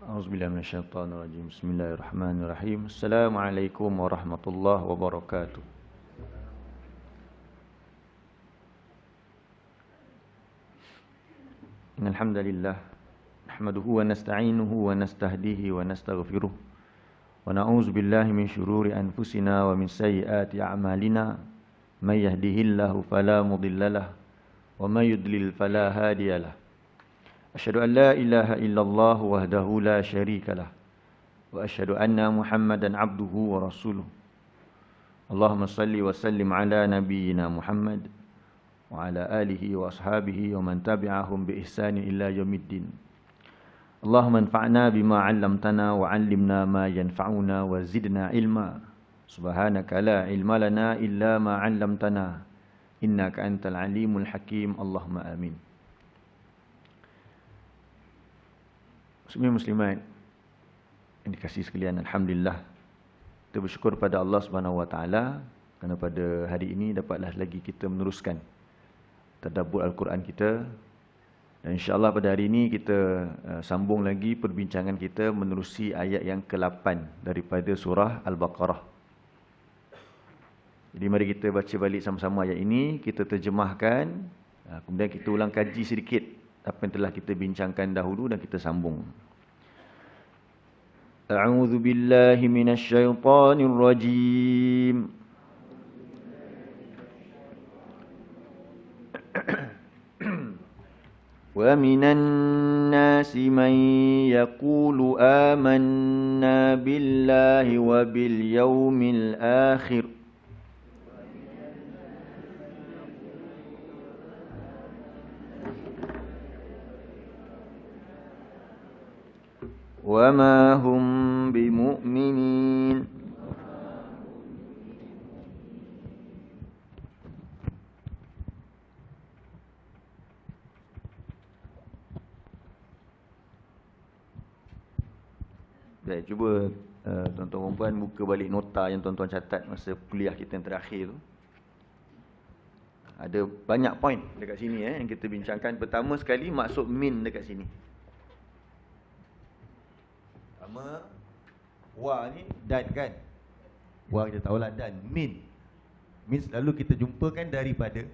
A'udzubillahi minasyaitonirrajim. Bismillahirrahmanirrahim. Assalamualaikum warahmatullahi wabarakatuh. Innal hamdalillah nahmaduhu wa nasta'inuhu wa nastahdihi wa nastaghfiruh. Wa na'udzu billahi min syururi anfusina wa min sayyiati a'malina. May yahdihillahu fala mudhillalah wa may yudlil fala hadiyalah. Asyhadu an la ilaha illallah wahdahu la syarikalah wa asyhadu anna Muhammadan abduhu wa rasuluh. Allahumma salli wa sallim ala nabiyyina Muhammad wa ala alihi wa ashabihi wa man tabi'ahum bi ihsanin ila yaumiddin. Allahumma anfa'na bima 'allamtana wa 'allimna ma yanfa'una wa zidna ilma. Subhanaka la ilma lana illa ma 'allamtana innaka antal alimul hakim. Allahumma amin. Muslimin muslimat yang dikasihi sekalian, alhamdulillah kita bersyukur pada Allah Subhanahu wa taala kerana pada hari ini dapatlah lagi kita meneruskan tadabbur al-Quran kita, dan insya-Allah pada hari ini kita sambung lagi perbincangan kita menerusi ayat yang ke-8 daripada surah Al-Baqarah. Jadi mari kita baca balik sama-sama ayat ini, kita terjemahkan, kemudian kita ulang kaji sedikit apa yang telah kita bincangkan dahulu dan kita sambung. A'udzu billahi minasyaitonir rajim. Wa minan nasi man yaqulu amanna billahi wa bil yaumil akhir wa ma hum bimu'minin. Baik, cuba tuan-tuan perempuan buka balik nota yang tuan-tuan catat masa kuliah kita yang terakhir tu. Ada banyak poin dekat sini yang kita bincangkan. Pertama sekali maksud min dekat sini. Pertama, wa ni dan kan. Wa kita tahulah dan. Min selalu kita jumpakan daripada.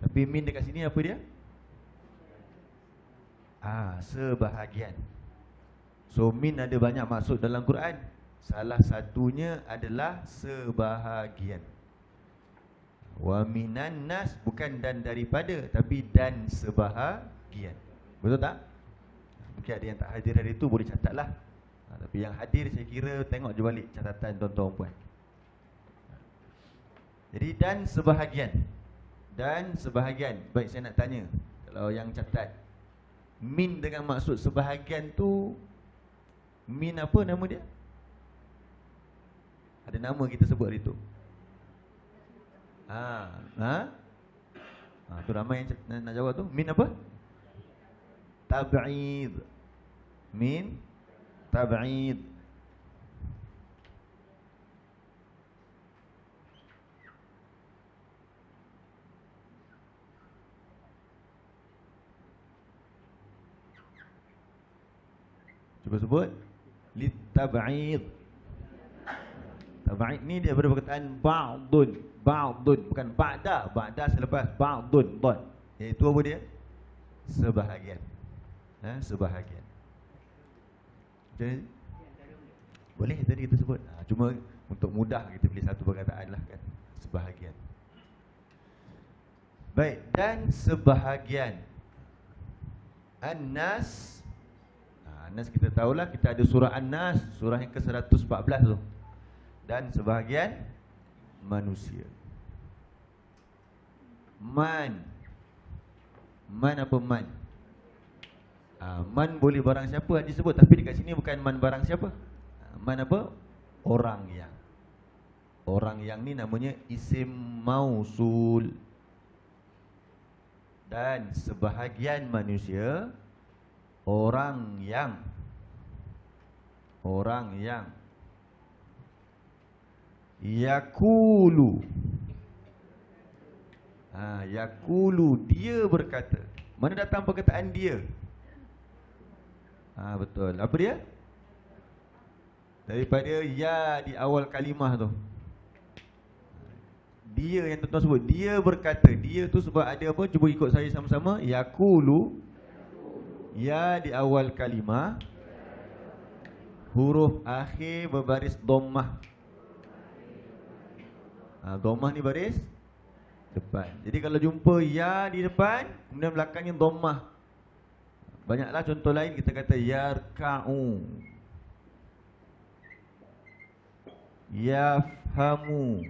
Tapi min dekat sini apa dia? Sebahagian. So min ada banyak maksud dalam Quran. Salah satunya adalah sebahagian. Wa minan nas bukan dan daripada, tapi dan sebahagian. Betul tak? Mungkin ada yang tak hadir hari itu, boleh catatlah. Tapi yang hadir saya kira tengok je balik catatan tuan-tuan puan. Jadi dan sebahagian. Dan sebahagian. Baik, saya nak tanya, kalau yang catat min dengan maksud sebahagian tu, min apa nama dia? Ada nama kita sebut hari tu. Tu ramai yang nak jawab tu. Min apa? Tab'id. Min tab'id. Cuba sebut. Litab'id. Tab'id ni dia daripada perkataan ba'dun. Ba'dun, bukan ba'da. Ba'da selepas ba'dun, dot. Iaitu apa dia? Sebahagian. Sebahagian. Jadi, boleh tadi kita sebut. Cuma untuk mudah kita pilih satu perkataan lah kan. Sebahagian. Baik, dan sebahagian. An-Nas. An-Nas kita tahulah, kita ada surah An-Nas, surah yang ke-114 tu. Dan sebahagian manusia. Man. Man apa man? Man boleh barang siapa Haji sebut, tapi dekat sini bukan man barang siapa. Man apa? Orang yang. Orang yang ni namanya isim mausul. Dan sebahagian manusia, orang yang. Orang yang yakulu. Yakulu, dia berkata. Mana datang perkataan dia? Betul. Apa dia? Daripada ya di awal kalimah tu. Dia yang tuan-tuan sebut, dia berkata. Dia tu sebab ada apa? Cuba ikut saya sama-sama. Yaqulu, ya di awal kalimah, huruf akhir berbaris dhammah. Dhammah ni baris depan. Jadi kalau jumpa ya di depan, kemudian belakangnya dhammah. Banyaklah contoh lain, kita kata yarka'u, yafhamu,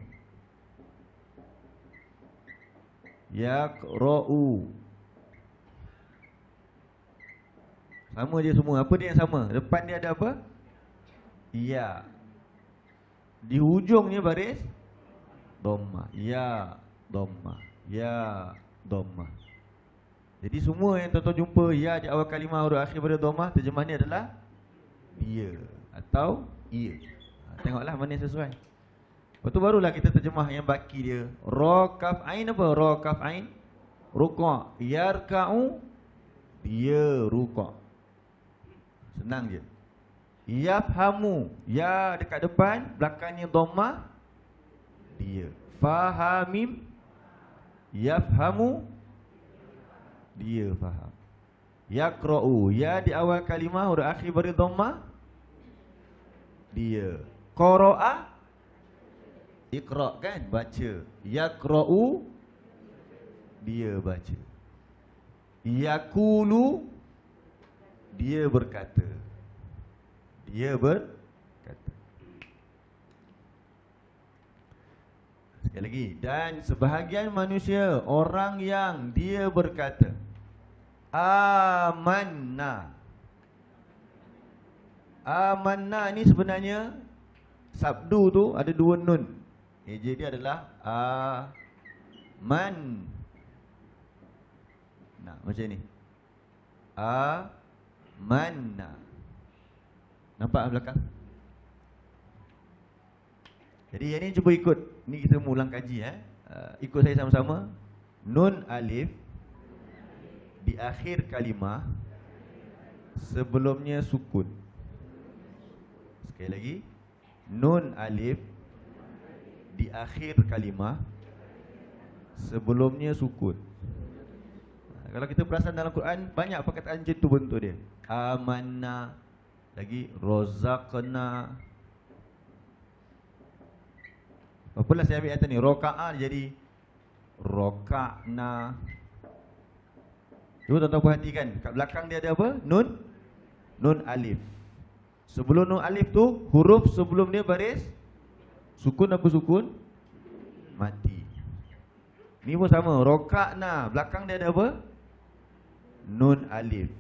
yaqra'u. Sama je semua. Apa dia yang sama? Depan dia ada apa? Ya. Di hujungnya baris dhammah. Ya, dhammah. Ya, dhammah. Jadi semua yang tuan-tuan jumpa ya di awal kalimah huruf akhir pada dhammah, terjemahannya adalah dia atau ia. Tengoklah mana yang sesuai. Lepas tu barulah kita terjemah yang baki dia. Ra kaf ain apa? Ra kaf ain ruqa'. Yarka'u, dia ruqa'. Senang je. Yafhamu, ya dekat depan, belakangnya dhammah, dia. Fahamim, yafhamu, dia faham. Yaqra'u, ya di awal kalimah huruf akhir beri dhammah, dia. Qara'a, iqra' kan, baca. Yaqra'u, dia baca. Yaqulu, dia berkata. Dia berkata. Sekali lagi. Dan sebahagian manusia, orang yang dia berkata, amanna. Amanna ni sebenarnya sabdu tu ada dua nun. Eja dia adalah aman. Nah, macam ni. Amanna. Nampak belakang? Jadi yang ni cuba ikut. Ni kita ulang kaji ikut saya sama-sama. Nun alif di akhir kalimah sebelumnya sukun. Sekali lagi. Nun alif di akhir kalimah sebelumnya sukun. Kalau kita perasan dalam Quran, banyak perkataan macam tu bentuk dia. Amanna, lagi rozaqna. Apalah saya ambil atas ni, roka'a jadi roka'na. Cuba tuan-tuan perhatikan, kat belakang dia ada apa? Nun, nun alif. Sebelum nun alif tu, huruf sebelum dia baris sukun apa sukun? Mati. Ni pun sama, roka'na. Belakang dia ada apa? Nun alif.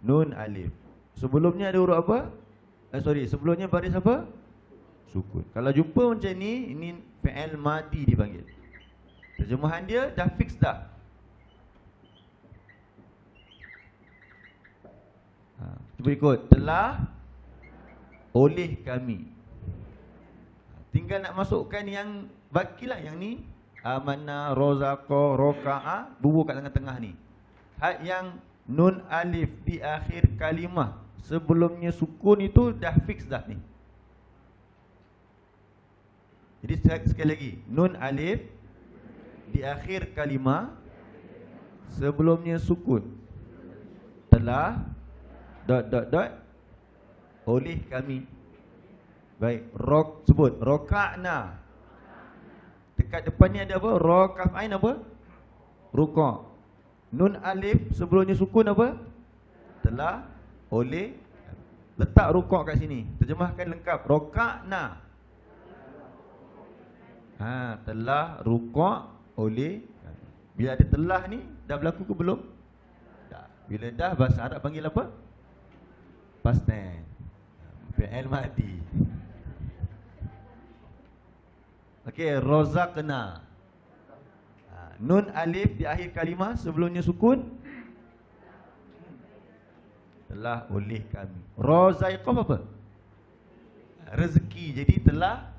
Nun alif. Sebelumnya ada huruf apa? Sebelumnya baris apa? Sukun. Kalau jumpa macam ni, ini fi'il madi dipanggil. Terjemahan dia dah fix dah. Cuba ikut. Telah oleh kami. Tinggal nak masukkan yang bakilah yang ni. Amanna, rozaqa, roka'a, bubuh kat tengah-tengah ni. Had yang nun alif di akhir kalimah sebelumnya sukun itu dah fix dah ni. Jadi sekali lagi, nun alif di akhir kalimah sebelumnya sukun. Telah oleh kami. Baik, sebut roka'na. Dekat depannya ada apa? Ra kaf ain apa? Ruqa'. Nun alif sebelumnya sukun apa? Telah oleh. Letak ruqa' kat sini. Terjemahkan lengkap. Roka'na. Telah ruqa' oleh. Bila ada telah ni dah berlaku ke belum? Dah. Bila dah, bahasa Arab panggil apa? Past tense. Fi'il madi. Okey, rozaqna. Nun alif di akhir kalimah sebelumnya sukun. Telah oleh kami. Rozaiqah apa? Rezeki. Jadi telah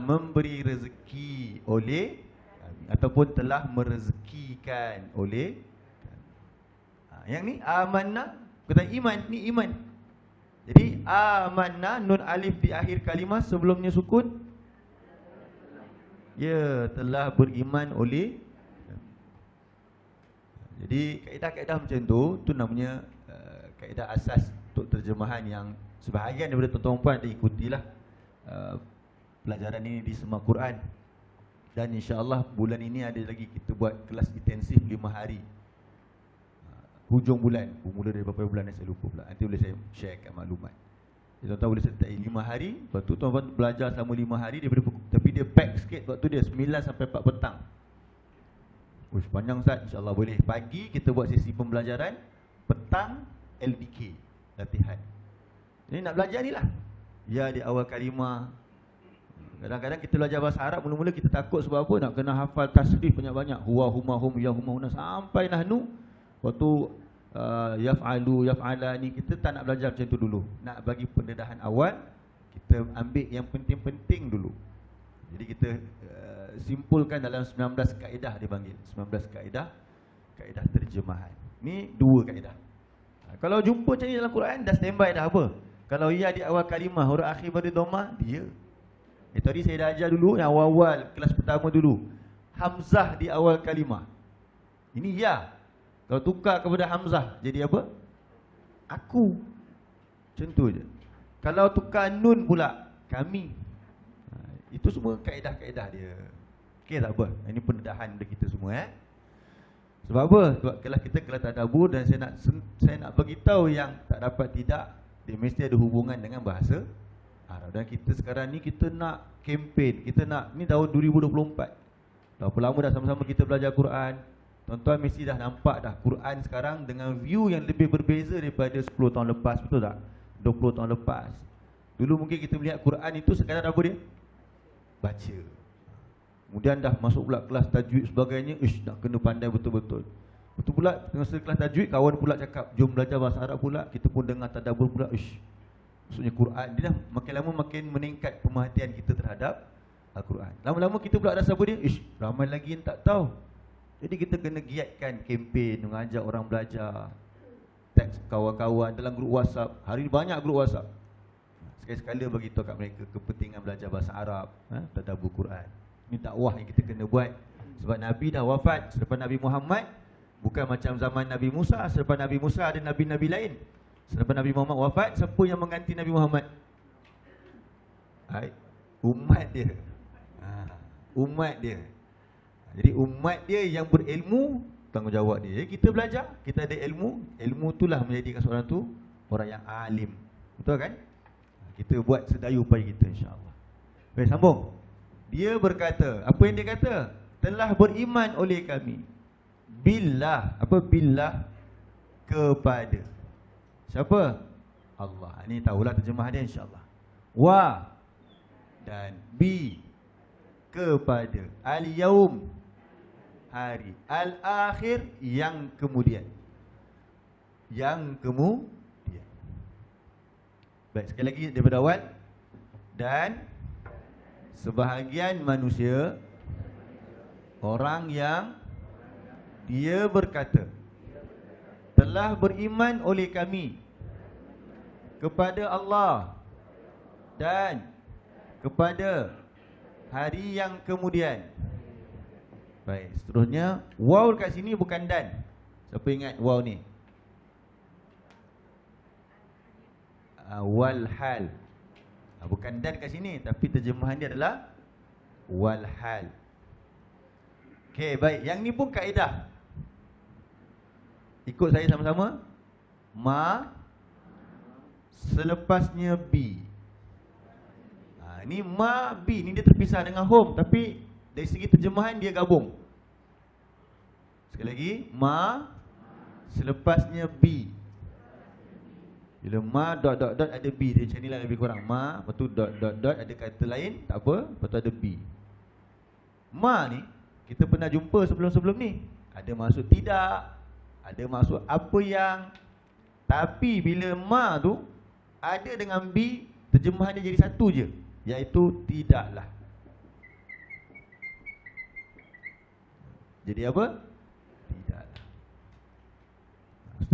memberi rezeki oleh kami, ataupun telah merezekikan oleh kami. Yang ni amanna Kata iman, ni iman. Jadi amanna, nun alif di akhir kalimah sebelumnya sukun. Ya, telah beriman oleh. Jadi kaedah-kaedah macam tu namanya kaedah asas untuk terjemahan yang sebahagian daripada tuan-tuan puan ada ikutilah pelajaran ini di Semua Quran. Dan insya-Allah bulan ini ada lagi kita buat kelas intensif 5 hari. Hujung bulan, bermula dari berapa bulan saya lupa pula. Nanti boleh saya sharekan maklumat. Jadi tuan-tuan boleh sertai 5 hari, lepas tu tuan-tuan belajar selama 5 hari daripada tapi dia pack sikit waktu dia 9 sampai 4 petang. Uish, panjang Ustaz, insya-Allah boleh. Pagi kita buat sesi pembelajaran, petang LDK, latihan. Jadi nak belajar ni lah. Ya, di awal kalimah. Kadang-kadang kita belajar bahasa Arab, mula-mula kita takut sebab apa? Nak kena hafal tasrif banyak-banyak. Huwa, huma, hum, ya, huma, huna. Sampai nahnu. Waktu yaf'alu, yaf'alani. Kita tak nak belajar macam tu dulu. Nak bagi pendedahan awal, kita ambil yang penting-penting dulu. Jadi kita simpulkan dalam 19 kaedah dipanggil. 19 kaedah, kaedah terjemahan. Ni 2 kaedah. Kalau jumpa macam ni dalam Quran, dah standby dah apa? Kalau ya di awal kalimah, huruf akhir pada dhammah, dia. Tadi saya dah ajar dulu yang awal-awal kelas pertama dulu. Hamzah di awal kalimah. Ini ya. Kalau tukar kepada hamzah jadi apa? Aku. Macam tu je. Kalau tukar nun pula, kami. Itu semua kaedah-kaedah dia. Okey tak apa? Ini pendedahan dari kita semua Sebab apa? Sebab kelas kita kelas tadabbur dan saya nak bagi tahu yang tak dapat tidak, dia mesti ada hubungan dengan bahasa Arab. Dan kita sekarang ni kita nak kempen, kita nak ni tahun 2024. Berapa lama dah sama-sama kita belajar Quran. Tuan-tuan mesti dah nampak dah Quran sekarang dengan view yang lebih berbeza daripada 10 tahun lepas, betul tak? 20 tahun lepas. Dulu mungkin kita melihat Quran itu sekadar apa dia? Baca. Kemudian dah masuk pula kelas tajwid sebagainya, nak kena pandai betul-betul. Betul pula tengah kelas tajwid, kawan pula cakap, jom belajar bahasa Arab pula. Kita pun dengar tadabbur pula, maksudnya Quran. Dia dah makin lama makin meningkat pemerhatian kita terhadap Al-Quran. Lama-lama kita pula rasa apa dia? Ramai lagi yang tak tahu. Jadi kita kena giatkan kempen, mengajak orang belajar. Teks kawan-kawan dalam grup WhatsApp. Hari ni banyak grup WhatsApp. Sekali-sekala bagi tahu kat mereka kepentingan belajar bahasa Arab, tadabbur Quran. Ini dakwah yang kita kena buat. Sebab Nabi dah wafat. Selepas Nabi Muhammad, bukan macam zaman Nabi Musa. Selepas Nabi Musa ada Nabi-Nabi lain. Selepas Nabi Muhammad wafat, siapa yang mengganti Nabi Muhammad? Umat dia. Umat dia. Jadi umat dia yang berilmu, tanggungjawab dia. Jadi kita belajar, kita ada ilmu. Ilmu itulah menjadikan seorang tu orang yang alim. Betul kan? Kita buat sedaya upaya kita, insya-Allah. Baik, sambung. Dia berkata, apa yang dia kata? Telah beriman oleh kami. Billah, apa billah? Kepada. Siapa? Allah. Ini tahulah terjemah dia, insya-Allah. Wa dan bi, kepada. Al-yaum, hari. Al-akhir, yang kemudian. Yang kemudian. Baik, sekali lagi daripada awal. Dan sebahagian manusia, orang yang dia berkata, telah beriman oleh kami kepada Allah dan kepada hari yang kemudian. Baik, seterusnya waw kat sini bukan dan. Siapa ingat waw ni? Wal hal. Bukan dan kat sini, tapi terjemahan dia adalah wal hal. Okey, baik. Yang ni pun kaedah. Ikut saya sama-sama. Ma selepasnya bi. Ni ma bi ni dia terpisah dengan home, tapi dari segi terjemahan dia gabung. Sekali lagi, ma selepasnya bi. Bila ma dot dot dot ada b, dia macam inilah lebih kurang. Ma, lepas tu dot dot dot ada kata lain, tak apa, lepas tu ada b. Ma ni kita pernah jumpa sebelum-sebelum ni. Ada maksud tidak, ada maksud apa yang. Tapi bila ma tu ada dengan b, terjemahan dia jadi satu je, iaitu tidaklah. Jadi apa? Tidaklah.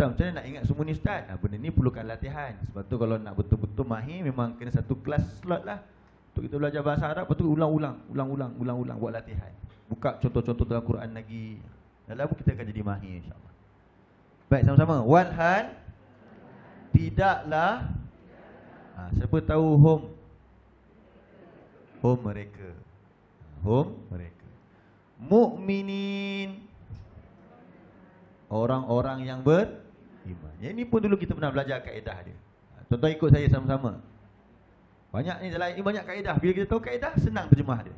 Ustaz, macam mana nak ingat semua ni Ustaz? Benda ni perlukan latihan. Sebab tu kalau nak betul-betul mahir, memang kena satu kelas slot lah untuk kita belajar bahasa Arab. Lepas tu ulang-ulang buat latihan. Buka contoh-contoh dalam Quran lagi. Dalam kita akan jadi mahir insyaAllah. Baik, sama-sama. Walhal tidaklah siapa tahu home? Home mereka. Home mereka. Mukminin, orang-orang yang beriman. Yang ini pun dulu kita pernah belajar kaedah dia. Contoh ikut saya sama-sama. Banyak ni dalam ini banyak kaedah. Bila kita tahu kaedah, senang terjemah dia.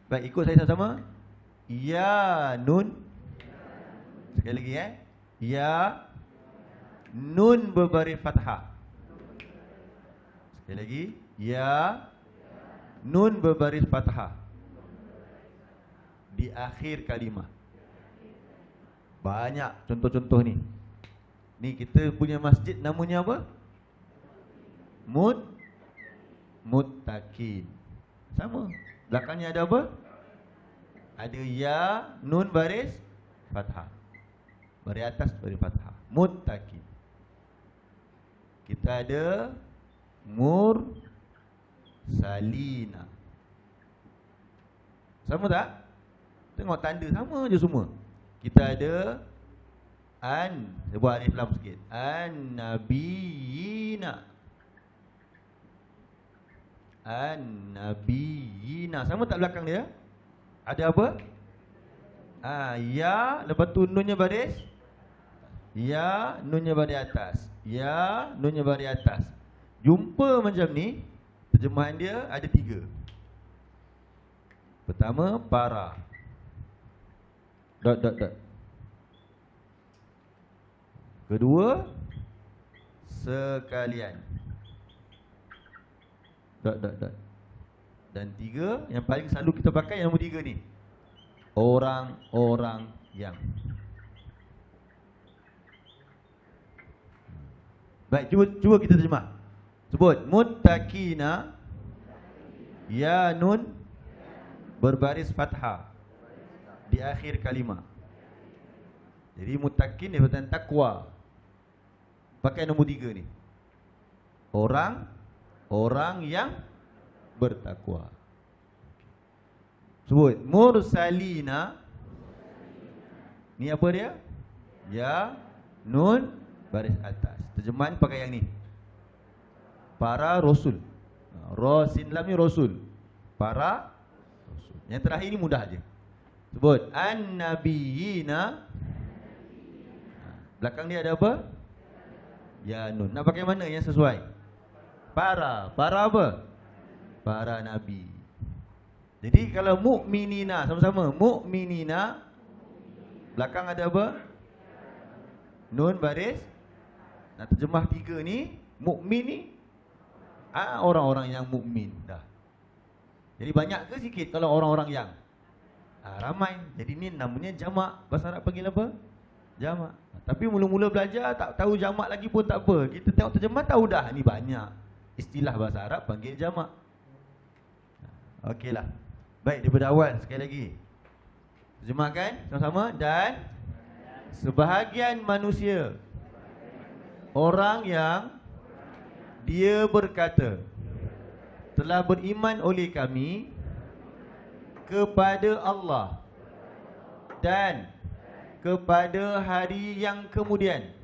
Baik, ikut saya sama-sama. Ya nun. Sekali lagi Ya nun berbaris fathah. Sekali lagi. Ya nun berbaris fathah di akhir kalimah. Banyak contoh-contoh ni. Ni kita punya masjid namanya apa? Muttaqin. Sama. Belakangnya ada apa? Ada ya nun baris fathah. Baris atas baris fathah. Muttaqin. Kita ada mursalina. Sama tak? Tengok tanda sama je semua. Kita ada saya buat alif lam sikit. An-nabiyina. Sama tak belakang dia? Ada apa? Ya, lepas tu nunnya baris. Ya, nunnya baris atas. Ya, nunnya baris atas. Jumpa macam ni, terjemahan dia ada 3. Pertama, para. Dot. Kedua, sekalian. Dot. Dan 3, yang paling selalu kita pakai yang nombor 3 ni. Orang-orang yang. Baik, cuba kita terjemah. Sebut muttaqina, ya nun berbaris fathah di akhir kalimah. Jadi muttaqin dia berarti takwa. Pakai nombor 3 ni. Orang yang bertakwa. Sebut mursalina. Ni apa dia? Ya nun baris atas. Terjemahan pakai yang ni. Para rasul. Rasin lam ni rasul. Para rasul. Yang terakhir ni mudah aje. Sebut an-nabiyina. Belakang dia ada apa? Ya nun. Nak pakai mana yang sesuai? Para apa? Para nabi. Jadi kalau mukminina, sama-sama mukminina, belakang ada apa? Nun baris. Nak terjemah 3 ni, mukmin ni orang-orang yang mukmin dah. Jadi banyak ke sikit kalau orang-orang yang? Ramai. Jadi ni namanya jamak. Bahasa Arab panggil apa? Jamak. Tapi mula-mula belajar tak tahu jamak lagi pun tak apa. Kita tengok terjemah tahu dah ni banyak. Istilah bahasa Arab panggil jamak. Okeylah. Baik, daripada awal sekali lagi. Terjemahkan sama-sama. Dan sebahagian manusia, orang yang dia berkata telah beriman oleh kami kepada Allah dan kepada hari yang kemudian.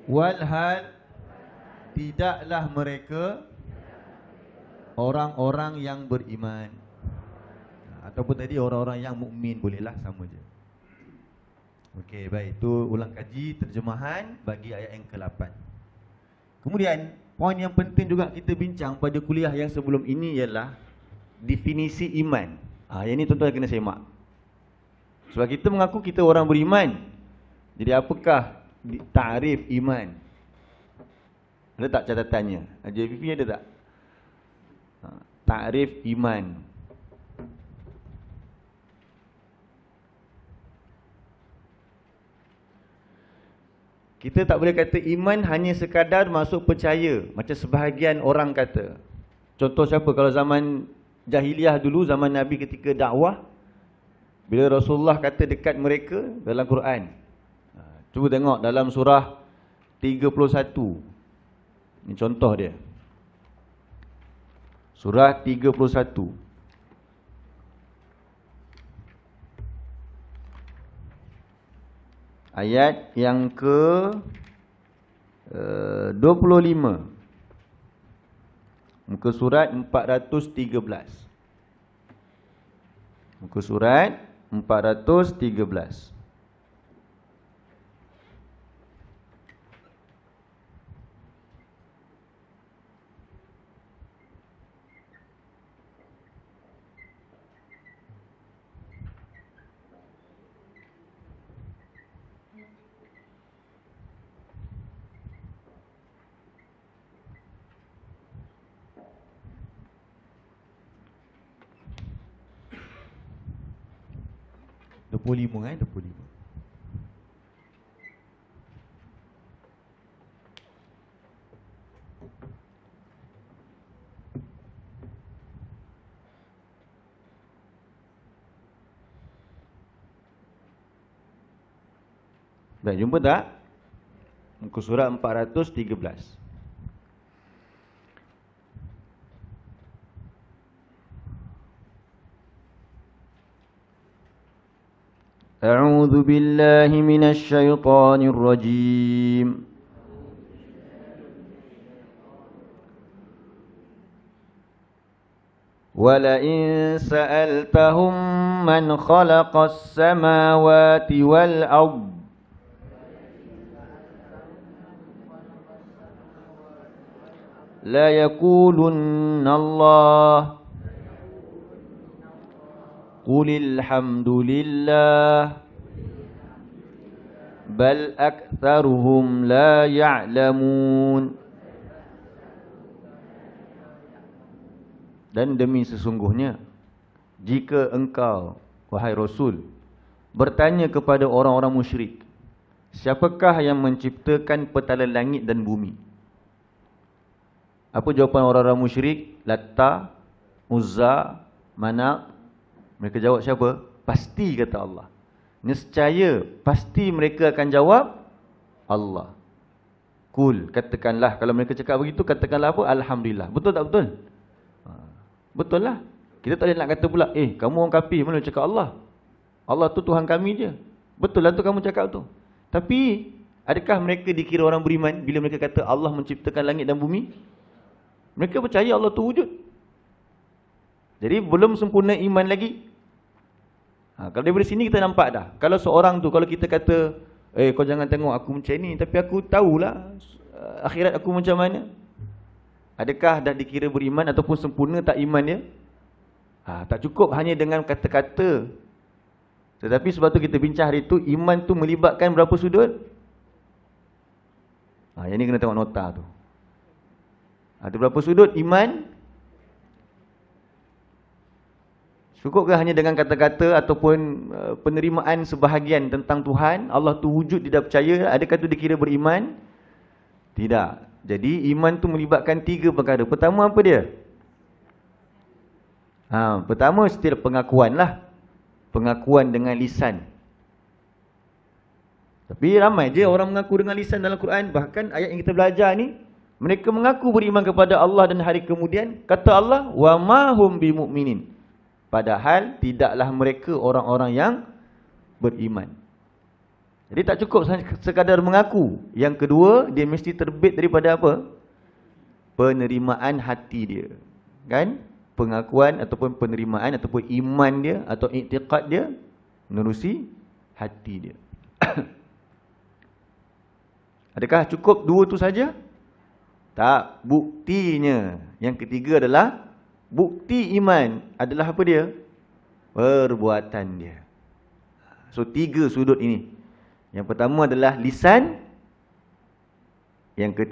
Walhal tidaklah mereka orang-orang yang beriman. Ataupun tadi orang-orang yang mukmin, bolehlah sama je. Okey, baik. Itu ulang kaji terjemahan bagi ayat yang ke-8. Kemudian, poin yang penting juga kita bincang pada kuliah yang sebelum ini ialah definisi iman. Yang ini tuan-tuan kena semak. Sebab kita mengaku kita orang beriman. Jadi apakah takrif iman? Ada tak catatannya? JPP ada tak? Takrif iman. Kita tak boleh kata iman hanya sekadar masuk percaya, macam sebahagian orang kata. Contoh siapa? Kalau zaman jahiliah dulu, zaman Nabi ketika dakwah, bila Rasulullah kata dekat mereka dalam Quran, Cuba tengok dalam surah 31. Ini contoh dia. Surah 31. Ayat yang ke 25. Muka surat 413. Muka surat 413. Lima 25. Baik, jumpa tak? Muka surat 413. أعوذ بالله من الشيطان الرجيم ولئن سألتهم من خلق السماوات والأرض ليقولن الله قل الحمد لله بل أكثرهم لا يعلمون. Dan demi sesungguhnya, jika engkau, wahai Rasul, bertanya kepada orang-orang musyrik, siapakah yang menciptakan petala langit dan bumi? Apa jawapan orang-orang musyrik? Latta, Uzza, Manat. Mereka jawab siapa? Pasti, kata Allah. Nescaya, pasti mereka akan jawab Allah. Kul, katakanlah. Kalau mereka cakap begitu, katakanlah apa? Alhamdulillah. Betul tak betul? Betul lah. Kita tak boleh nak kata pula, kamu orang kafir, mana cakap Allah? Allah tu Tuhan kami je. Betul lah tu kamu cakap tu. Tapi, adakah mereka dikira orang beriman bila mereka kata Allah menciptakan langit dan bumi? Mereka percaya Allah tu wujud. Jadi belum sempurna iman lagi. Kalau daripada sini kita nampak dah. Kalau seorang tu, kalau kita kata, kau jangan tengok aku macam ni, tapi aku tahulah akhirat aku macam mana. Adakah dah dikira beriman ataupun sempurna tak iman dia? Tak cukup hanya dengan kata-kata. Tetapi sebab tu kita bincang hari tu, iman tu melibatkan berapa sudut? Yang ni kena tengok nota tu. Ada berapa sudut iman? Cukupkah hanya dengan kata-kata ataupun penerimaan sebahagian tentang Tuhan, Allah tu wujud, dia dah percaya, adakah tu dikira beriman? Tidak. Jadi iman tu melibatkan 3 perkara. Pertama apa dia? Pertama setiap pengakuan lah. Pengakuan dengan lisan. Tapi ramai je orang mengaku dengan lisan dalam Quran. Bahkan ayat yang kita belajar ni, mereka mengaku beriman kepada Allah dan hari kemudian. Kata Allah, wa ma hum bimu'minin. Padahal tidaklah mereka orang-orang yang beriman. Jadi tak cukup sekadar mengaku. Yang kedua, dia mesti terbit daripada apa? Penerimaan hati dia. Kan? Pengakuan ataupun penerimaan ataupun iman dia atau i'tiqad dia menerusi hati dia. Adakah cukup 2 tu saja? Tak. Buktinya. Yang ketiga adalah bukti iman adalah apa dia? Perbuatan dia. So 3 sudut ini. Yang pertama adalah lisan. Yang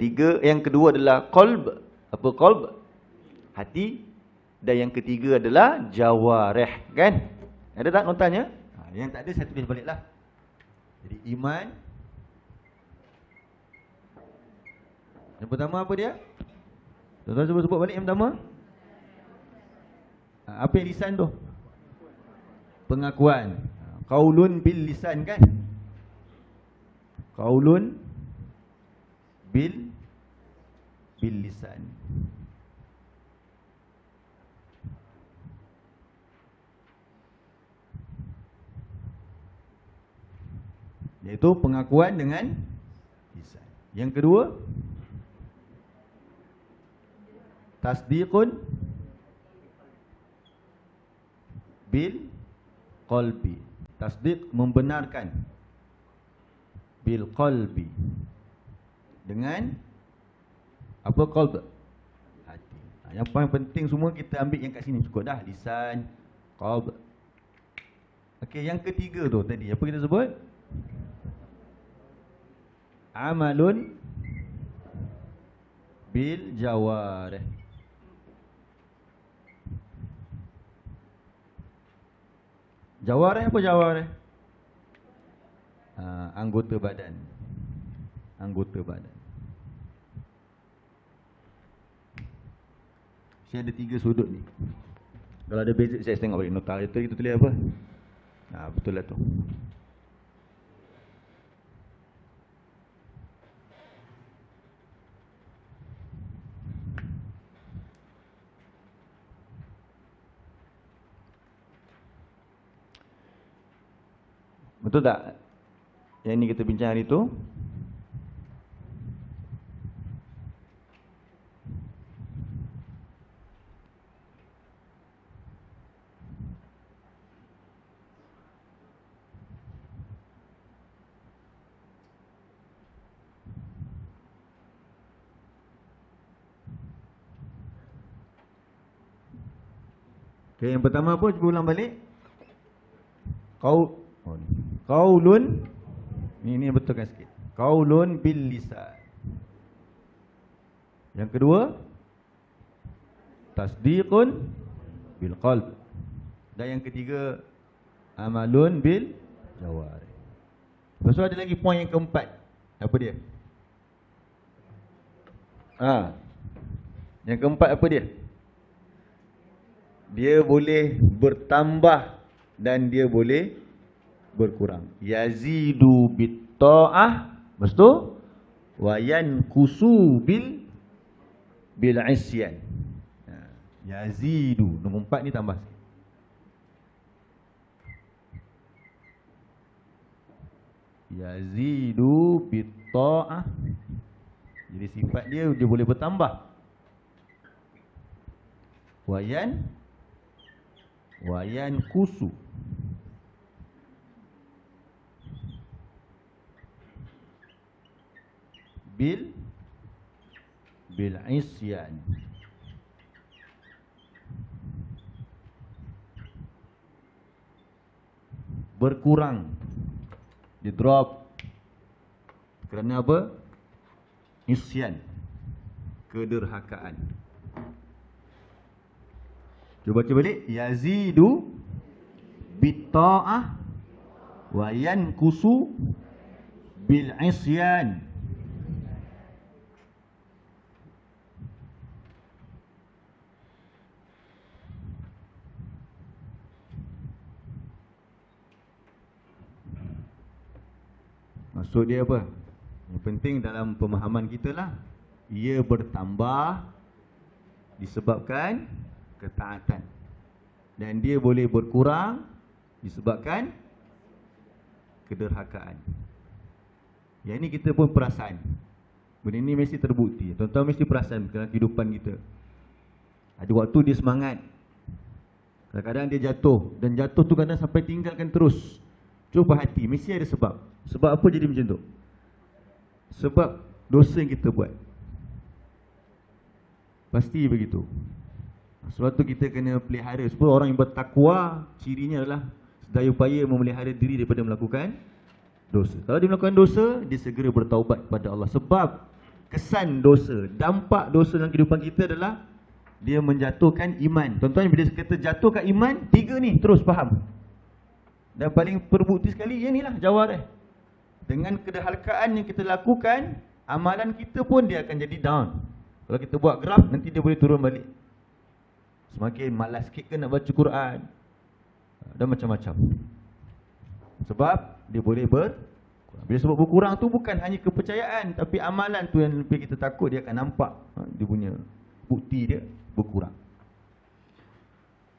kedua adalah qalb. Apa qalb? Hati. Dan yang ketiga adalah jawarih, kan? Ada tak notanya? Yang tak ada saya tulis baliklah. Jadi iman. Yang pertama apa dia? Tuan-tuan cuba sebut balik yang pertama. Apa yang lisan tu? Pengakuan. Qaulun bil lisan, kan? Qaulun bil lisan. Iaitu pengakuan dengan lisan. Yang kedua, tasdiqun bil qalbi. Tasdiq membenarkan bil qalbi. Dengan apa? Qalb, hati. Yang paling penting semua kita ambil yang kat sini cukup dah. Lisan, qalb. Okey, yang ketiga tu tadi apa kita sebut? Amalun bil jawarih. Jawarih apa jawarih? Anggota badan. Anggota badan. Saya ada 3 sudut ni. Kalau ada basic saya tengok balik nota itu kita tulis apa? Betul lah tu. Betul tak? Yang ini kita bincang hari itu. Okay, yang pertama apa? Cuba ulang balik. Qaulun. Ini betulkan sikit. Qaulun bil lisan. Yang kedua, tasdiqun bil qalb. Dan yang ketiga, amalun bil jawarih. Lepas tu ada lagi poin yang keempat. Apa dia? Yang keempat apa dia? Dia boleh bertambah dan dia boleh berkurang. Yazidu bit ta'ah, lepas tu wa yankusu bil isyan. Yazidu, nombor 4 ni tambah sikit. Yazidu bit ta'ah. Jadi sifat dia boleh bertambah. Wa yankusu bil isyan. Berkurang, di drop. Kerana apa? Isyan, kederhakaan. Cuba baca balik. Yazidu bit ta'ah wa yankusu bil isyan. Maksud dia apa? Yang penting dalam pemahaman kita lah, ia bertambah disebabkan ketaatan, dan dia boleh berkurang disebabkan kederhakaan. Yang ini kita pun perasan. Benda ini mesti terbukti. Tuan-tuan mesti perasan dalam kehidupan kita. Ada waktu dia semangat, kadang-kadang dia jatuh, dan jatuh tu kadang sampai tinggalkan terus. Cuba hati, mesti ada sebab. Sebab apa jadi macam tu? Sebab dosa yang kita buat. Pasti begitu. Sebab tu kita kena pelihara. Sebab orang yang bertakwa, cirinya adalah sedaya upaya memelihara diri daripada melakukan dosa. Kalau dia melakukan dosa, dia segera bertaubat kepada Allah. Sebab kesan dosa, dampak dosa dalam kehidupan kita adalah dia menjatuhkan iman. Tuan-tuan, bila kita jatuhkan iman, 3 ni terus faham. Dan paling terbukti sekali, yang inilah jawarih. Dengan kederhakaan yang kita lakukan, amalan kita pun dia akan jadi down. Kalau kita buat graf, nanti dia boleh turun balik. Semakin malas sikit ke nak baca Quran, dan macam-macam. Sebab dia boleh berkurang. Bila sebut berkurang tu bukan hanya kepercayaan, tapi amalan tu yang lebih kita takut dia akan nampak dia punya bukti dia berkurang.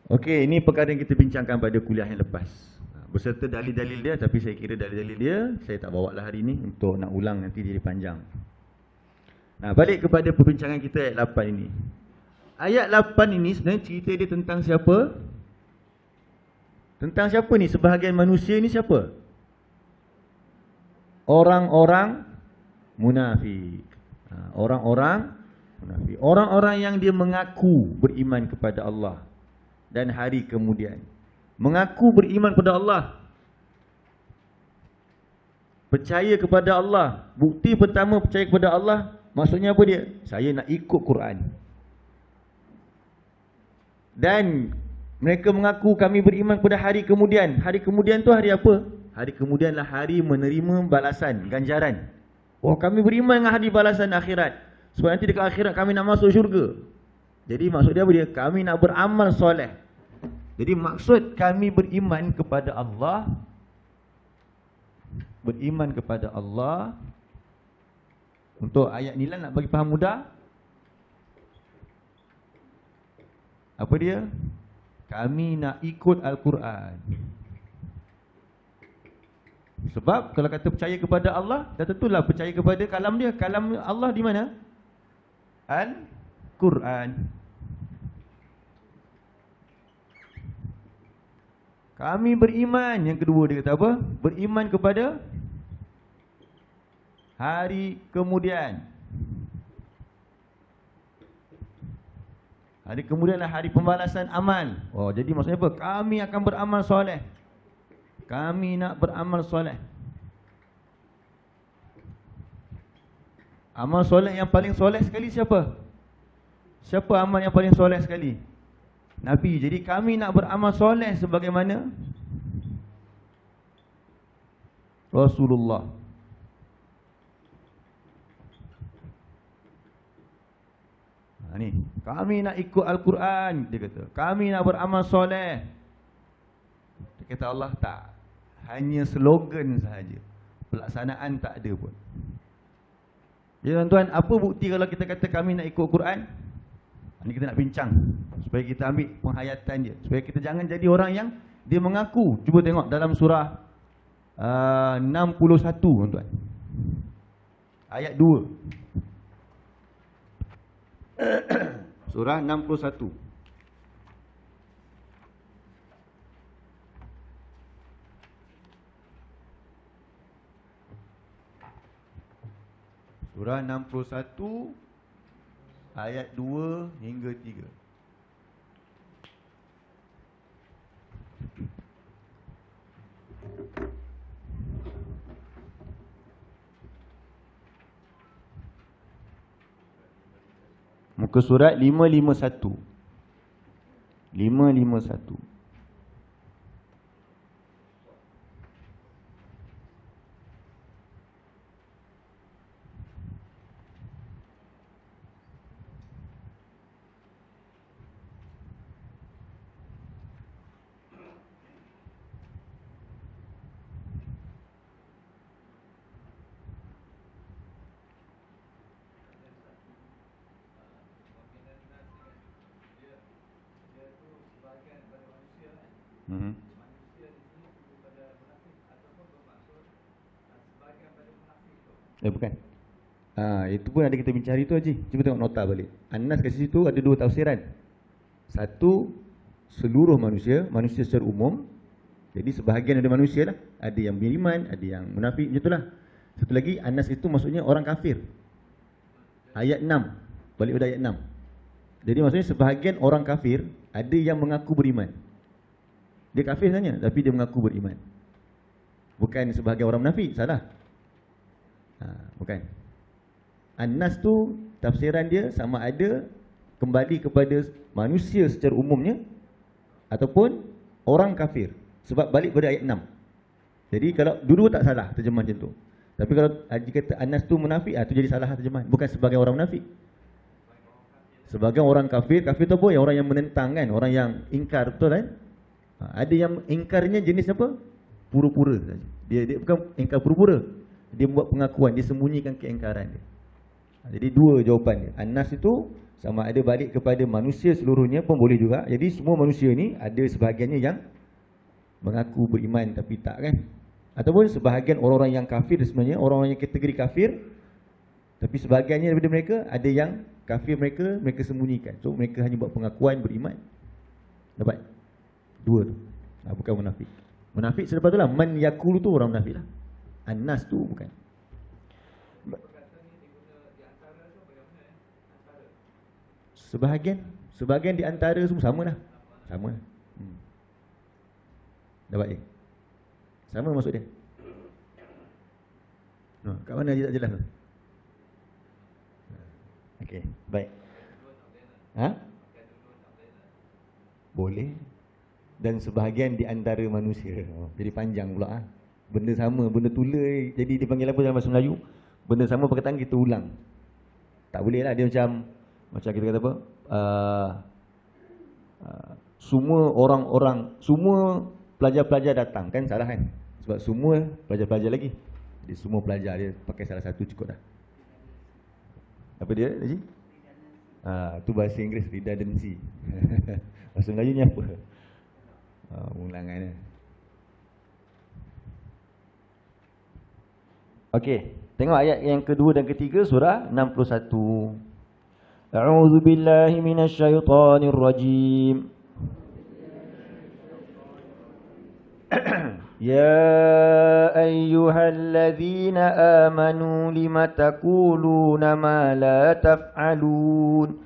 Okey, ini perkara yang kita bincangkan pada kuliah yang lepas. Beserta dalil-dalil dia, tapi saya kira dalil-dalil dia saya tak bawa lah hari ni untuk nak ulang, nanti jadi panjang. Nah, balik kepada perbincangan kita ayat 8 ini. Ayat 8 ini sebenarnya cerita dia tentang siapa? Tentang siapa ni? Sebahagian manusia ni siapa? Orang-orang munafik. Orang-orang munafik. Orang-orang yang dia mengaku beriman kepada Allah dan hari kemudian. Mengaku beriman kepada Allah, percaya kepada Allah. Bukti pertama percaya kepada Allah, maksudnya apa dia? Saya nak ikut Quran. Dan mereka mengaku kami beriman kepada hari kemudian. Hari kemudian tu hari apa? Hari kemudianlah hari menerima balasan, ganjaran. Oh, kami beriman dengan hari balasan akhirat, sebab nanti dekat akhirat kami nak masuk syurga. Jadi maksud dia apa dia? Kami nak beramal soleh. Jadi maksud kami beriman kepada Allah, beriman kepada Allah, untuk ayat ni lah nak bagi faham mudah. Apa dia? Kami nak ikut Al-Quran. Sebab kalau kata percaya kepada Allah, dah tentulah percaya kepada kalam dia. Kalam Allah di mana? Al-Quran. Kami beriman, yang kedua dia kata apa? Beriman kepada hari kemudian. Hari kemudianlah hari pembalasan amal. Oh, jadi maksudnya apa? Kami akan beramal soleh. Kami nak beramal soleh. Amal soleh yang paling soleh sekali siapa? Siapa amal yang paling soleh sekali? Nabi. Jadi kami nak beramal soleh sebagaimana Rasulullah. Ni, kami nak ikut Al-Quran, dia kata. Kami nak beramal soleh. Dia kata Allah tak. Hanya slogan sahaja. Pelaksanaan tak ada pun. Ya tuan-tuan, apa bukti kalau kita kata kami nak ikut Quran? Ini kita nak bincang supaya kita ambil penghayatan dia, supaya kita jangan jadi orang yang dia mengaku. Cuba tengok dalam surah 61 tuan-tuan, ayat 2. Surah 61. Surah 61 ayat 2 hingga 3. Muka surat 551. 551. Bukan. Itu pun ada kita bincang hari tu Haji. Cuba tengok nota balik. An-Nas kat situ ada dua tafsiran. Satu, seluruh manusia, manusia secara umum. Jadi sebahagian ada manusia lah. Ada yang beriman, ada yang munafik, macam itulah. Satu lagi, An-Nas itu maksudnya orang kafir. Ayat 6. Balik pada ayat 6. Jadi maksudnya sebahagian orang kafir, ada yang mengaku beriman. Dia kafir sebenarnya, tapi dia mengaku beriman. Bukan sebahagian orang munafik, salah. Bukan. An-Nas tu tafsiran dia sama ada kembali kepada manusia secara umumnya ataupun orang kafir. Sebab balik pada ayat 6. Jadi kalau dulu tak salah terjemah macam tu. Tapi kalau Haji kata An-Nas tu munafik, tu jadi salah terjemahan. Bukan sebagai orang munafik. Sebagai orang kafir. Kafir tu apa? Yang orang yang menentang kan, orang yang ingkar, betul kan? Ada yang ingkarnya jenis apa? Pura-pura saja. Dia bukan ingkar pura-pura. Dia buat pengakuan, dia sembunyikan keingkaran dia. Jadi dua jawapan dia. An-nas itu sama ada balik kepada manusia seluruhnya pun boleh juga. Jadi semua manusia ni ada sebahagiannya yang mengaku beriman tapi tak kan. Ataupun sebahagian orang-orang yang kafir sebenarnya, orang-orang yang kategori kafir, tapi sebahagiannya daripada mereka ada yang kafir mereka sembunyikan. So mereka hanya buat pengakuan beriman. Dapat? Dua tu. Bukan munafik. Munafik selepas tu lah. Man yakulu tu orang munafik lah. An-nas tu bukan. Sebahagian di antara semua sama lah. Sama. Dapat dia? Sama maksud dia? Kat mana dia tak jelas tu? Okey, baik. Boleh. Dan sebahagian di antara manusia. Jadi panjang pula. Benda sama, benda tula. Jadi dia panggil apa dalam bahasa Melayu? Benda sama perkataan kita ulang. Tak boleh lah. Dia macam kita kata apa? Semua pelajar-pelajar datang. Kan salah kan? Sebab semua pelajar-pelajar lagi. Jadi semua pelajar dia pakai salah satu cukup dah. Apa dia Haji? Itu bahasa Inggeris, redundancy. Bahasa Melayunya apa? Ulangannya. Okey, tengok ayat yang kedua dan ketiga surah 61. A'udzu billahi minasyaitonir rajim. Ya ayyuhalladzina amanu lima taquluna ma la taf'alun.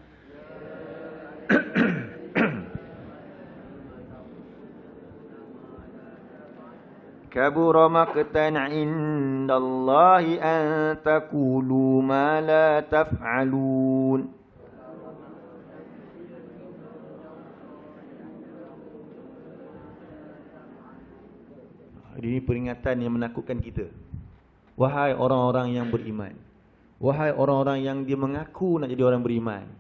Kabura maqtan 'indallahi an taqulu ma la taf'alun. Ini peringatan yang menakutkan kita. Wahai orang-orang yang beriman, wahai orang-orang yang dia mengaku nak jadi orang beriman,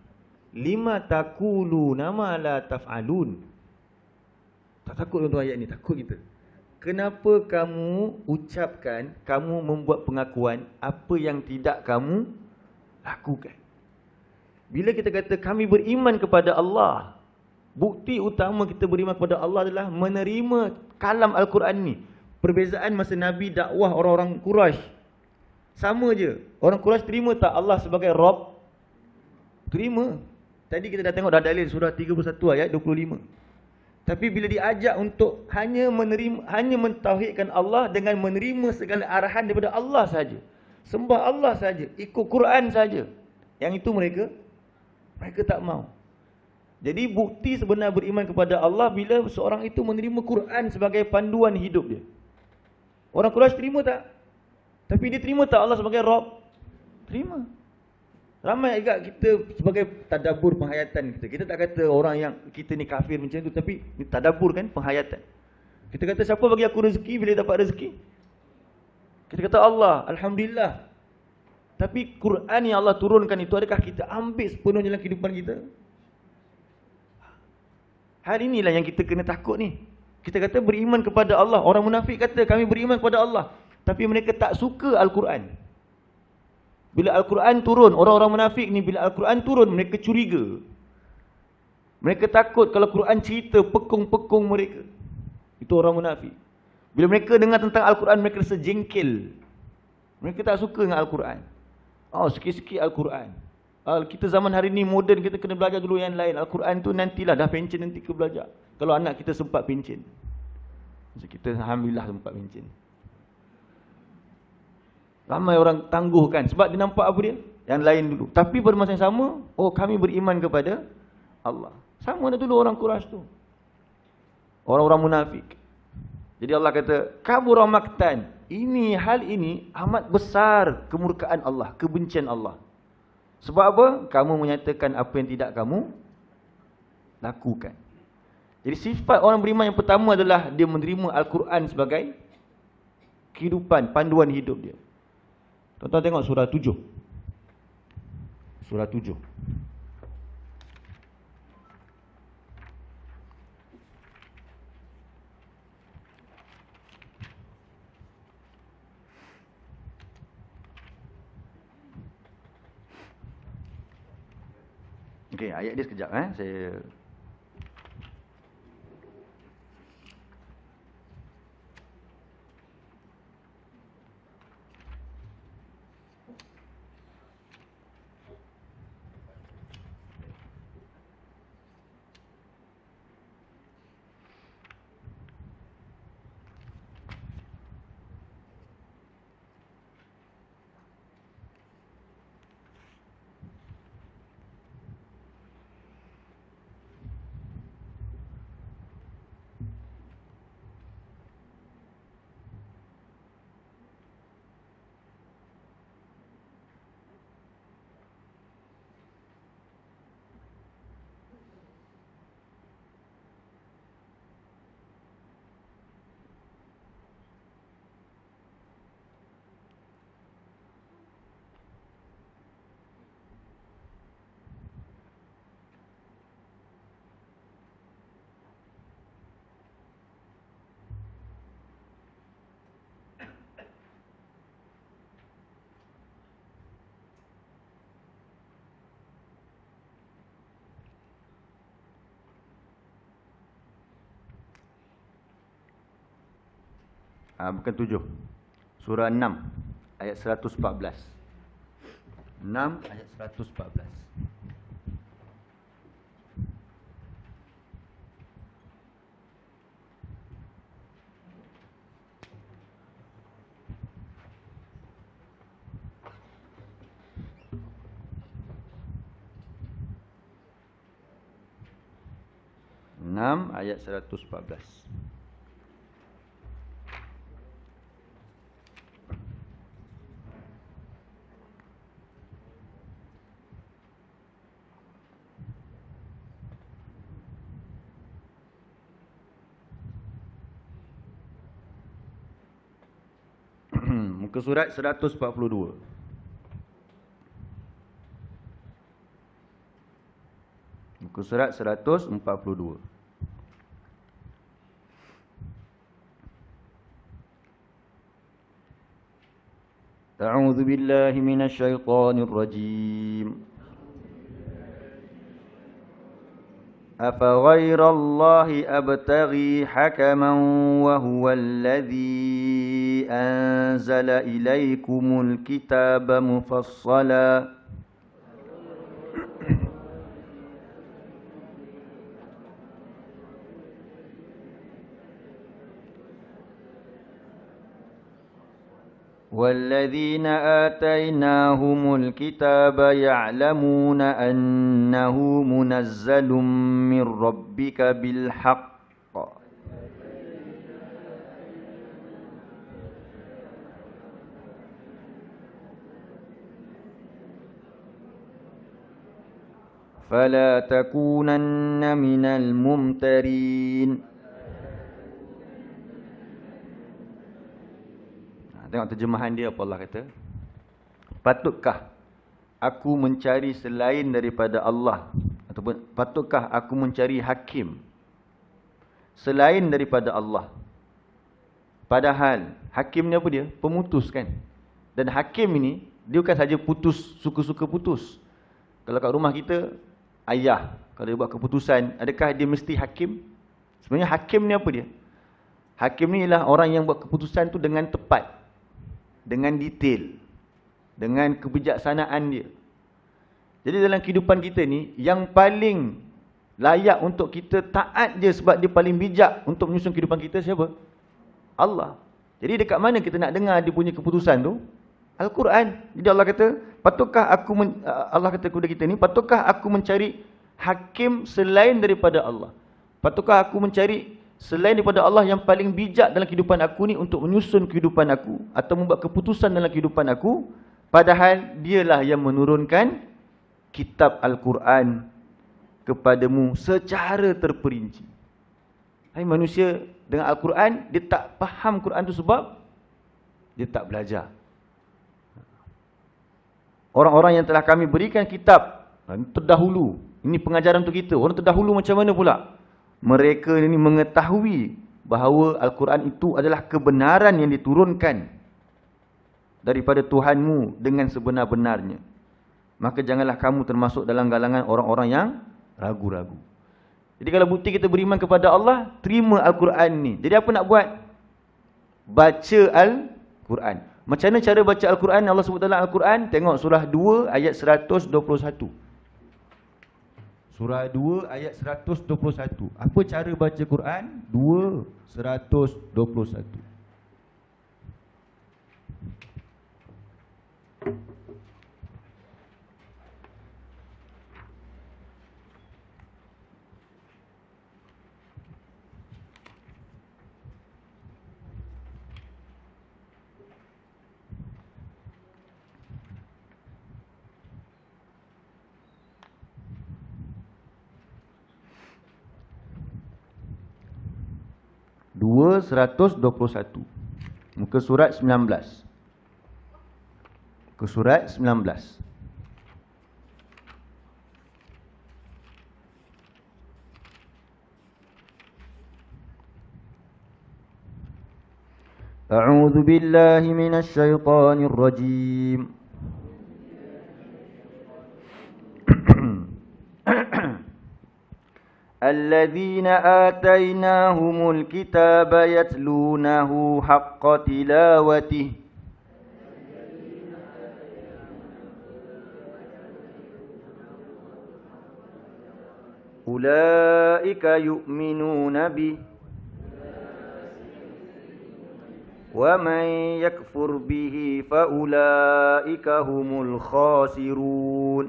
lima taquluna ma la taf'alun. Tak takut untuk ayat ni, takut kita. Kenapa kamu ucapkan, kamu membuat pengakuan apa yang tidak kamu lakukan? Bila kita kata kami beriman kepada Allah, bukti utama kita beriman kepada Allah adalah menerima kalam Al-Quran ni. Perbezaan masa Nabi dakwah orang-orang Quraisy sama je. Orang Quraisy terima tak Allah sebagai Rabb? Terima. Tadi kita dah tengok dah dalil surah 31 ayat 25. Tapi bila diajak untuk hanya mentauhidkan Allah dengan menerima segala arahan daripada Allah saja, sembah Allah saja, ikut Quran saja, yang itu mereka tak mau. Jadi bukti sebenar beriman kepada Allah bila seorang itu menerima Quran sebagai panduan hidup dia. Orang Quraisy terima tak? Tapi dia terima tak Allah sebagai Rabb? Terima. Ramai juga kita sebagai tadabbur penghayatan kita. Kita tak kata orang yang kita ni kafir macam tu, tapi tadabbur kan penghayatan. Kita kata siapa bagi aku rezeki bila dapat rezeki? Kita kata Allah, alhamdulillah. Tapi Quran yang Allah turunkan itu adakah kita ambil sepenuhnya dalam kehidupan kita? Hal inilah yang kita kena takut ni. Kita kata beriman kepada Allah. Orang munafik kata kami beriman kepada Allah, tapi mereka tak suka Al-Quran. Bila Al-Quran turun, orang-orang munafik ni bila Al-Quran turun mereka curiga. Mereka takut kalau Quran cerita pekung-pekung mereka. Itu orang munafik. Bila mereka dengar tentang Al-Quran mereka rasa jengkel. Mereka tak suka dengan Al-Quran. Sikit-sikit Al-Quran. Kita zaman hari ni moden, kita kena belajar dulu yang lain. Al-Quran tu nantilah, dah pencen nanti ke belajar. Kalau anak kita sempat pencen. Kita alhamdulillah sempat pencen. Ramai orang tangguhkan sebab dia nampak apa dia? Yang lain dulu. Tapi pada masa yang sama, kami beriman kepada Allah. Sama dah dulu orang Quraisy tu. Orang-orang munafik. Jadi Allah kata, kabura maqtan. Hal ini amat besar kemurkaan Allah, kebencian Allah. Sebab apa? Kamu menyatakan apa yang tidak kamu lakukan. Jadi sifat orang beriman yang pertama adalah dia menerima Al-Quran sebagai kehidupan, panduan hidup dia. Tuan-tuan tengok surah 7. Surah 7. Okey, ayat dia sekejap saya bukan 7. Surah 6 ayat 114. 6 ayat 114. Ayat 114. Muka surat 142. Muka surat 142. A'udzu billahi minasy syaithanir rajim. أفغير الله أبتغي حكما وهو الذي أنزل إليكم الكتاب مفصلا والذين آتيناهم الكتاب يعلمون أنه منزل من ربك بالحق فلا تكونن من الممترين. Tengok terjemahan dia apa Allah kata. Patutkah aku mencari selain daripada Allah, ataupun patutkah aku mencari hakim selain daripada Allah? Padahal hakim ni apa dia? Pemutus kan. Dan hakim ini dia bukan saja putus, suka-suka putus. Kalau kat rumah kita, ayah kalau dia buat keputusan, adakah dia mesti hakim? Sebenarnya hakim ni apa dia? Hakim ni ialah orang yang buat keputusan tu dengan tepat, dengan detail, dengan kebijaksanaan dia. Jadi dalam kehidupan kita ni, yang paling layak untuk kita taat je sebab dia paling bijak untuk menyusun kehidupan kita siapa? Allah. Jadi dekat mana kita nak dengar dia punya keputusan tu? Al-Quran. Jadi Allah kata, patutkah aku Allah kata kepada kita ni, patutkah aku mencari hakim selain daripada Allah? Patutkah aku mencari selain daripada Allah yang paling bijak dalam kehidupan aku ni untuk menyusun kehidupan aku atau membuat keputusan dalam kehidupan aku, padahal dialah yang menurunkan kitab Al-Quran kepadamu secara terperinci. Hai manusia dengan Al-Quran, dia tak faham Quran tu sebab dia tak belajar. Orang-orang yang telah kami berikan kitab terdahulu, ini pengajaran untuk kita. Orang terdahulu macam mana pula? Mereka ini mengetahui bahawa Al-Quran itu adalah kebenaran yang diturunkan daripada Tuhanmu dengan sebenar-benarnya. maka janganlah kamu termasuk dalam galangan orang-orang yang ragu-ragu. Jadi kalau bukti kita beriman kepada Allah, terima Al-Quran ni. Jadi apa nak buat? Baca Al-Quran. Macam mana cara baca Al-Quran? Allah sebut dalam Al-Quran, tengok surah 2 ayat 121. Surah 2 ayat 121. Apa cara baca Quran? 2 121. Dua 121. Muka surat 19. Muka surat 19. A'udzu billahi minasy syaithanir rajim. الذين آتيناهم الكتاب يتلونه حق تلاوته أولئك يؤمنون به ومن يكفر به فأولئك هم الخاسرون.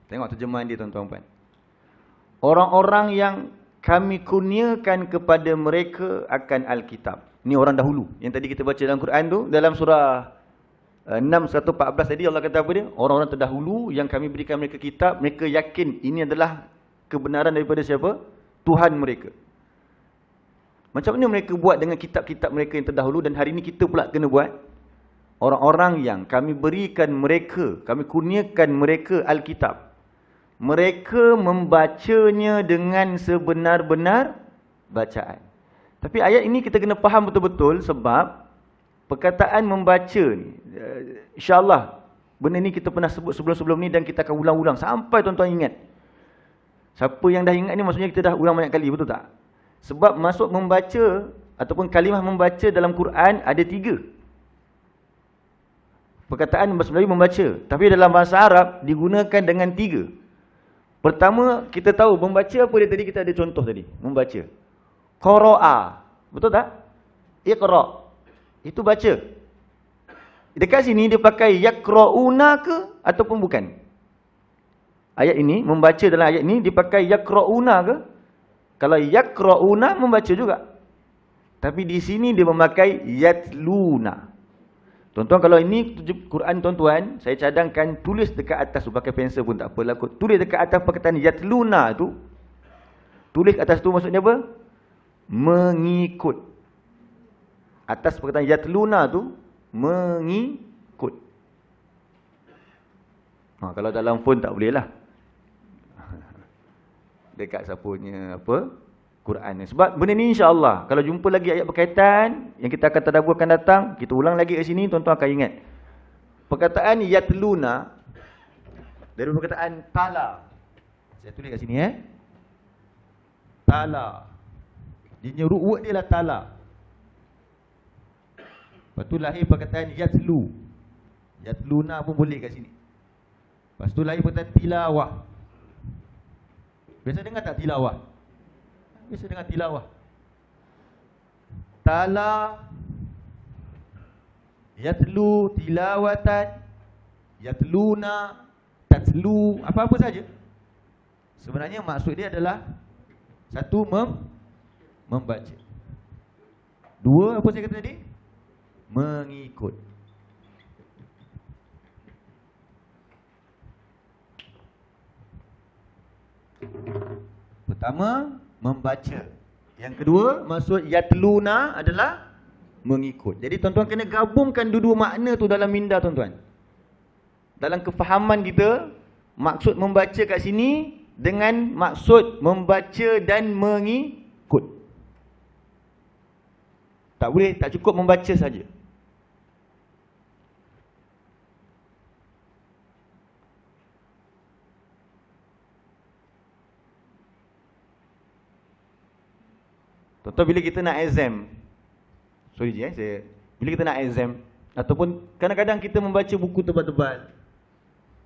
Tengok terjemahan dia tuan-tuan puan. Orang-orang yang kami kurniakan kepada mereka akan Alkitab. Ini orang dahulu. Yang tadi kita baca dalam Quran tu, dalam surah 6:114 tadi Allah kata apa dia? Orang-orang terdahulu yang kami berikan mereka kitab, mereka yakin ini adalah kebenaran daripada siapa? Tuhan mereka. Macam mana mereka buat dengan kitab-kitab mereka yang terdahulu dan hari ini kita pula kena buat? Orang-orang yang kami berikan mereka, kami kurniakan mereka Alkitab. Mereka membacanya dengan sebenar-benar bacaan. Tapi ayat ini kita kena faham betul-betul sebab perkataan membaca ni, insya-Allah benda ni kita pernah sebut sebelum-sebelum ni dan kita akan ulang-ulang sampai tuan-tuan ingat. Siapa yang dah ingat ni maksudnya kita dah ulang banyak kali, betul tak? Sebab masuk membaca ataupun kalimah membaca dalam Quran ada 3. Perkataan bahasa Melayu membaca, tapi dalam bahasa Arab digunakan dengan 3. Pertama, kita tahu membaca apa dia tadi, kita ada contoh tadi. Membaca. Qara'a. Betul tak? Iqra'. Itu baca. Dekat sini dia pakai yaqra'una ke ataupun bukan? Ayat ini, membaca dalam ayat ini dipakai yaqra'una ke? Kalau yaqra'una membaca juga. Tapi di sini dia memakai yatluna. Tuan-tuan, kalau ini Quran tuan-tuan, saya cadangkan tulis dekat atas tu, pakai pensel pun tak apa. Tulis dekat atas perkataan yatluna tu. Tulis atas tu maksudnya apa? Mengikut. Atas perkataan yatluna tu, mengikut. Kalau dalam phone tak boleh lah. Dekat siapa punya apa? Quran ni. Sebab benda ni insya-Allah kalau jumpa lagi ayat berkaitan yang kita akan tadabbur akan datang, kita ulang lagi kat sini, tuan-tuan akan ingat. Perkataan yatluna dari perkataan tala. Saya tulis kat sini Tala. Dia root word dia lah tala. Lepas tu lahir perkataan yatlu. Yatluna pun boleh kat sini. Lepas tu lahir perkataan tilawah. Biasa dengar tak tilawah? Biasa dengan tilawah. Tala, yatlu, tilawatan, yatluna, tatlu, apa-apa saja. Sebenarnya maksud dia adalah satu, membaca. 2, apa saya kata tadi? Mengikut. Pertama, membaca. Yang kedua, maksud yatluna adalah mengikut. Jadi tuan-tuan kena gabungkan dua-dua makna tu dalam minda tuan-tuan. Dalam kefahaman kita, maksud membaca kat sini dengan maksud membaca dan mengikut. Tak boleh, tak cukup membaca saja. Contoh bila kita nak exam. Sorry je bila kita nak exam ataupun kadang-kadang kita membaca buku tebal-tebal.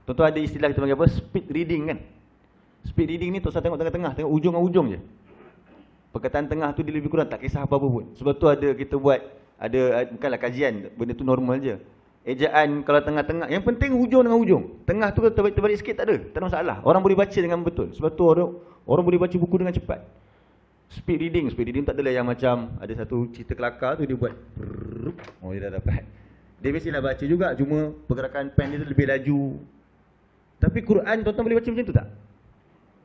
Contoh ada istilah kita panggil apa? Speed reading kan. Speed reading ni tak usah tengok tengah-tengah, tengok ujung dengan ujung je. Perkataan tengah tu dia lebih kurang tak kisah apa-apa pun. Sebab tu ada kita buat bukanlah kajian, benda tu normal je. Ejaan kalau tengah-tengah, yang penting hujung dengan ujung. Tengah tu kalau terbalik sikit tak ada masalah. Orang boleh baca dengan betul. Sebab tu orang boleh baca buku dengan cepat. Speed reading tak adalah yang macam ada satu cerita kelakar tu dia buat dia dah dapat. Dia mestilah baca juga, cuma pergerakan pen dia tu lebih laju. Tapi Quran tuan-tuan boleh baca macam tu tak?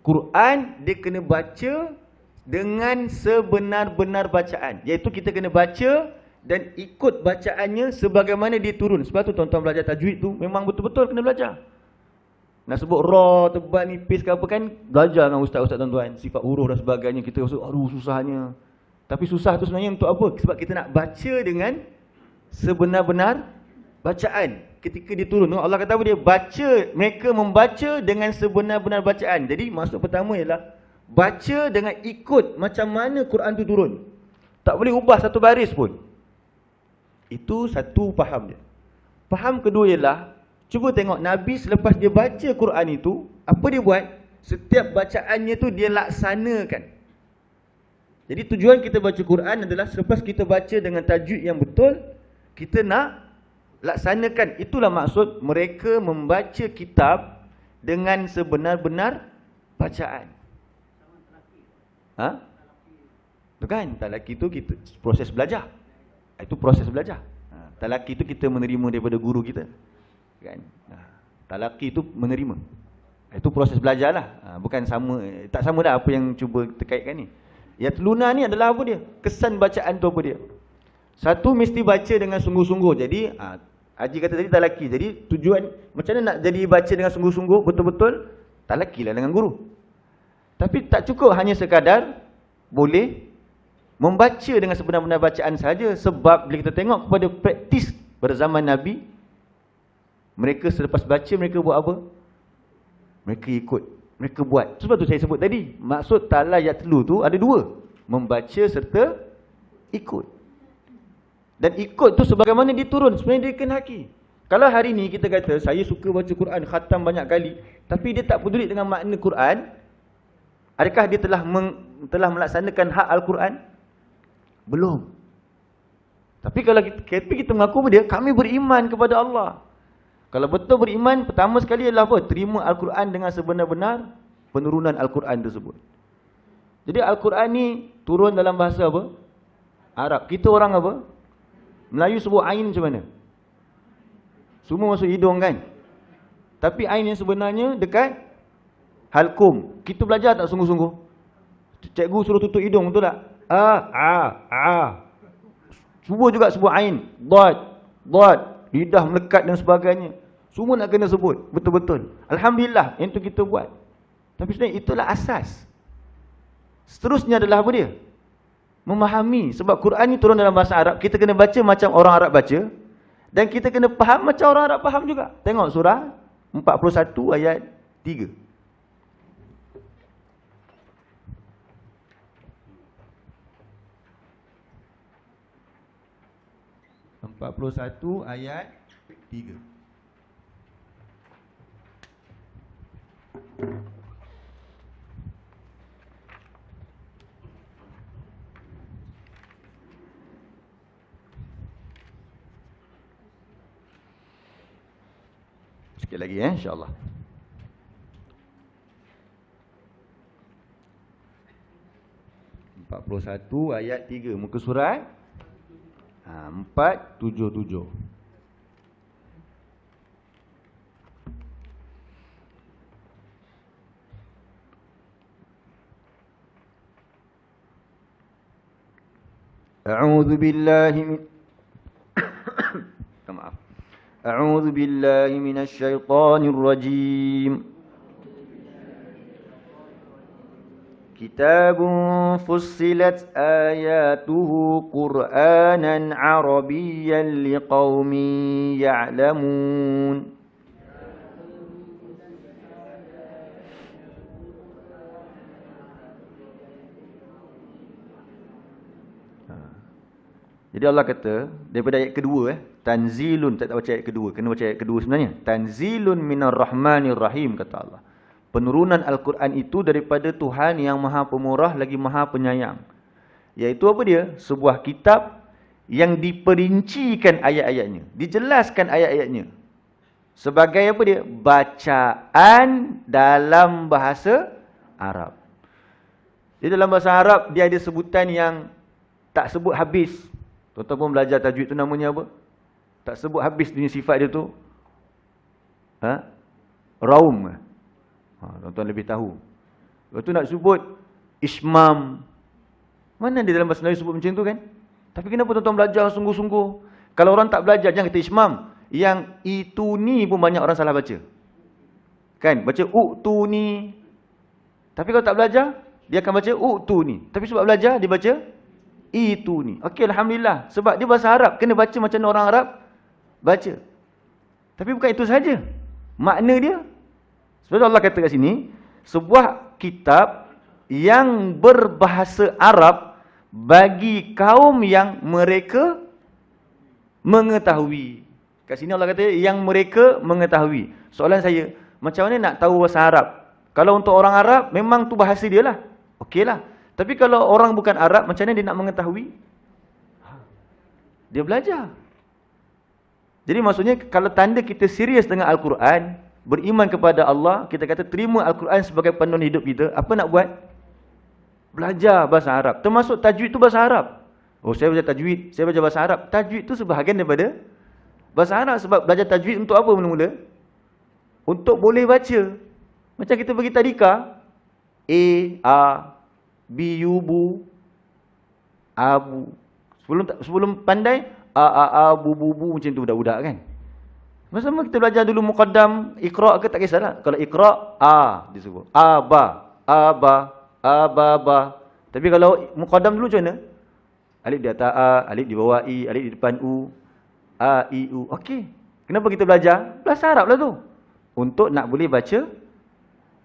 Quran dia kena baca dengan sebenar-benar bacaan, iaitu kita kena baca dan ikut bacaannya sebagaimana dia turun. Sebab tu tuan-tuan belajar tajwid tu memang betul-betul kena belajar. Nak sebut ra, tebal, nipis ke apa kan, belajar dengan ustaz-ustaz tuan-tuan. Sifat huruf dan sebagainya, kita rasa aduh susahnya. Tapi susah tu sebenarnya untuk apa? Sebab kita nak baca dengan sebenar-benar bacaan. Ketika dia turun, Allah kata apa dia? Baca, mereka membaca dengan sebenar-benar bacaan. Jadi maksud pertama ialah baca dengan ikut macam mana Quran tu turun. Tak boleh ubah satu baris pun. Itu satu faham dia. Faham kedua ialah, cuba tengok Nabi selepas dia baca Quran itu, apa dia buat? Setiap bacaannya tu dia laksanakan. Jadi tujuan kita baca Quran adalah selepas kita baca dengan tajwid yang betul, kita nak laksanakan. Itulah maksud mereka membaca kitab dengan sebenar-benar bacaan. Ha? Bukan, talaki itu kita proses belajar. Itu proses belajar. Talaki itu kita menerima daripada guru kita. Kan? Talaki itu menerima. Itu proses belajarlah. Bukan sama, tak sama dah apa yang cuba terkaitkan ni. Yang lunar ni adalah apa dia? Kesan bacaan tu apa dia? Satu, mesti baca dengan sungguh-sungguh. Jadi Haji kata tadi talaki. Jadi tujuan macam mana nak jadi baca dengan sungguh-sungguh betul-betul? Talakilah dengan guru. Tapi tak cukup hanya sekadar boleh membaca dengan sebenar-benar bacaan saja. Sebab bila kita tengok kepada praktis pada zaman Nabi, mereka selepas baca mereka buat apa? Mereka ikut, mereka buat. Sebab tu saya sebut tadi, maksud tala yatlu tu ada dua, membaca serta ikut. Dan ikut tu sebagaimana dia turun, sebenarnya dia kenaki. Kalau hari ni kita kata saya suka baca Quran, khatam banyak kali, tapi dia tak peduli dengan makna Quran, adakah dia telah melaksanakan hak Al-Quran? Belum. Tapi kalau kita mengaku dia, kami beriman kepada Allah. Kalau betul beriman, pertama sekali adalah apa? Terima Al-Quran dengan sebenar-benar penurunan Al-Quran tersebut. Jadi Al-Quran ni turun dalam bahasa apa? Arab. Kita orang apa? Melayu sebut ain macam mana? Semua masuk hidung kan? Tapi ain yang sebenarnya dekat halkum. Kita belajar tak sungguh-sungguh? Cikgu suruh tutup hidung, betul tak? Semua juga sebut ain. Dad, lidah melekat dan sebagainya. Semua nak kena sebut, betul-betul. Alhamdulillah, yang tu kita buat. Tapi sebenarnya itulah asas. Seterusnya adalah apa dia? Memahami. Sebab Quran ni turun dalam bahasa Arab, kita kena baca macam orang Arab baca. Dan kita kena faham macam orang Arab faham juga. Tengok surah 41 ayat 3. Ayat 3. Sikit lagi insya-Allah. Ayat 3 muka surat 477. A'udzu billahi min maaf. A'udzu billahi minasy syaithanir rajim. Kitabun fussilat ayatuhu Qur'anan Arabiyyan liqaumin ya'lamun. Jadi Allah kata daripada ayat kedua tanzilun, tak baca ayat kedua, kena baca ayat kedua sebenarnya. Tanzilun minar rahmanir rahim, kata Allah. Penurunan Al-Quran itu daripada Tuhan yang Maha Pemurah lagi Maha Penyayang. Iaitu apa dia? Sebuah kitab yang diperincikan ayat-ayatnya, dijelaskan ayat-ayatnya. Sebagai apa dia? Bacaan dalam bahasa Arab. Di dalam bahasa Arab dia ada sebutan yang tak sebut habis. Tuan-tuan pun belajar tajwid tu namanya apa? Tak sebut habis dunia sifat dia tu. Raum. Tuan-tuan lebih tahu. Lepas tu nak sebut ismam. Mana di dalam bahasa Melayu sebut macam tu kan? Tapi kenapa tuan-tuan belajar sungguh-sungguh? Kalau orang tak belajar, jangan kata ismam. Yang itu ni pun banyak orang salah baca. Kan? Baca tu ni. Tapi kalau tak belajar, dia akan baca tu ni. Tapi sebab belajar, dia baca itu ni. Okey, alhamdulillah. Sebab dia bahasa Arab, kena baca macam orang Arab baca. Tapi bukan itu saja. Makna dia, sebab Allah kata kat sini, sebuah kitab yang berbahasa Arab bagi kaum yang mereka mengetahui. Kat sini Allah kata yang mereka mengetahui. Soalan saya, macam mana nak tahu bahasa Arab? Kalau untuk orang Arab, memang tu bahasa dia lah. Okeylah. Tapi kalau orang bukan Arab, macam mana dia nak mengetahui? Dia belajar. Jadi maksudnya, kalau tanda kita serius dengan Al-Quran, beriman kepada Allah, kita kata terima Al-Quran sebagai panduan hidup kita, apa nak buat? Belajar bahasa Arab. Termasuk tajwid tu bahasa Arab. Oh, saya belajar tajwid, saya belajar bahasa Arab. Tajwid tu sebahagian daripada bahasa Arab. Sebab belajar tajwid untuk apa mula-mula? Untuk boleh baca. Macam kita pergi tadika, A, B, U, Bu, Abu. Sebelum pandai, A, Bu, macam tu budak-budak kan. Sama kita belajar dulu muqaddam, iqra' ke tak kisahlah. Kalau iqra', A disebut. Aba. Tapi kalau muqaddam dulu macam mana? Alif di atas A, alif di bawah I, alif di depan U. A, I, U. Okey. Kenapa kita belajar? Bahasa Arab lah tu. Untuk nak boleh baca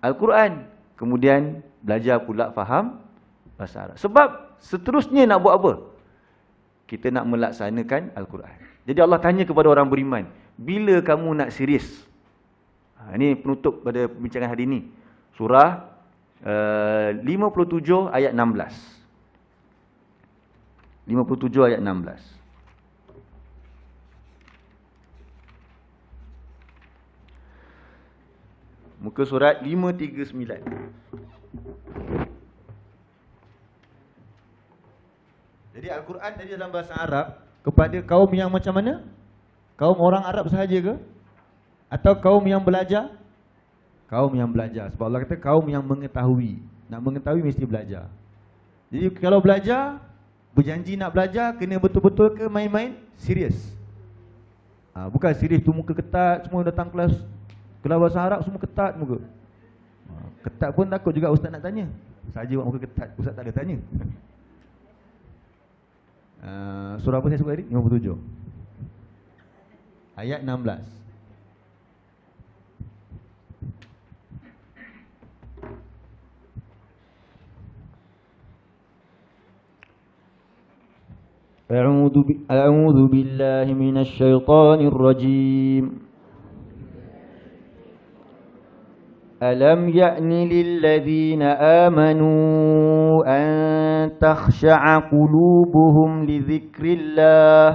Al-Quran. Kemudian belajar pula faham bahasa Arab. Sebab seterusnya nak buat apa? Kita nak melaksanakan Al-Quran. Jadi Allah tanya kepada orang beriman, bila kamu nak serius? Ini penutup pada perbincangan hari ini. Surah 57 ayat 16. 57 ayat 16. Muka surat 539. Jadi Al-Quran tadi dalam bahasa Arab kepada kaum yang macam mana? Kaum orang Arab sahaja ke? Atau kaum yang belajar? Kaum yang belajar. Sebab Allah kata kaum yang mengetahui. Nak mengetahui mesti belajar. Jadi kalau belajar, berjanji nak belajar, kena betul-betul ke main-main? Serius. Bukan serius tu muka ketat, semua datang kelas bahasa Arab semua ketat muka. Ketat pun takut juga ustaz nak tanya. Saja buat muka ketat, ustaz tak ada tanya. Surah apa saya sebut tadi? 57. Ayat 16. A'udzu billahi minasy syaithanir rajim. ألم يأن للذين آمنوا أن تخشع قلوبهم لذكر الله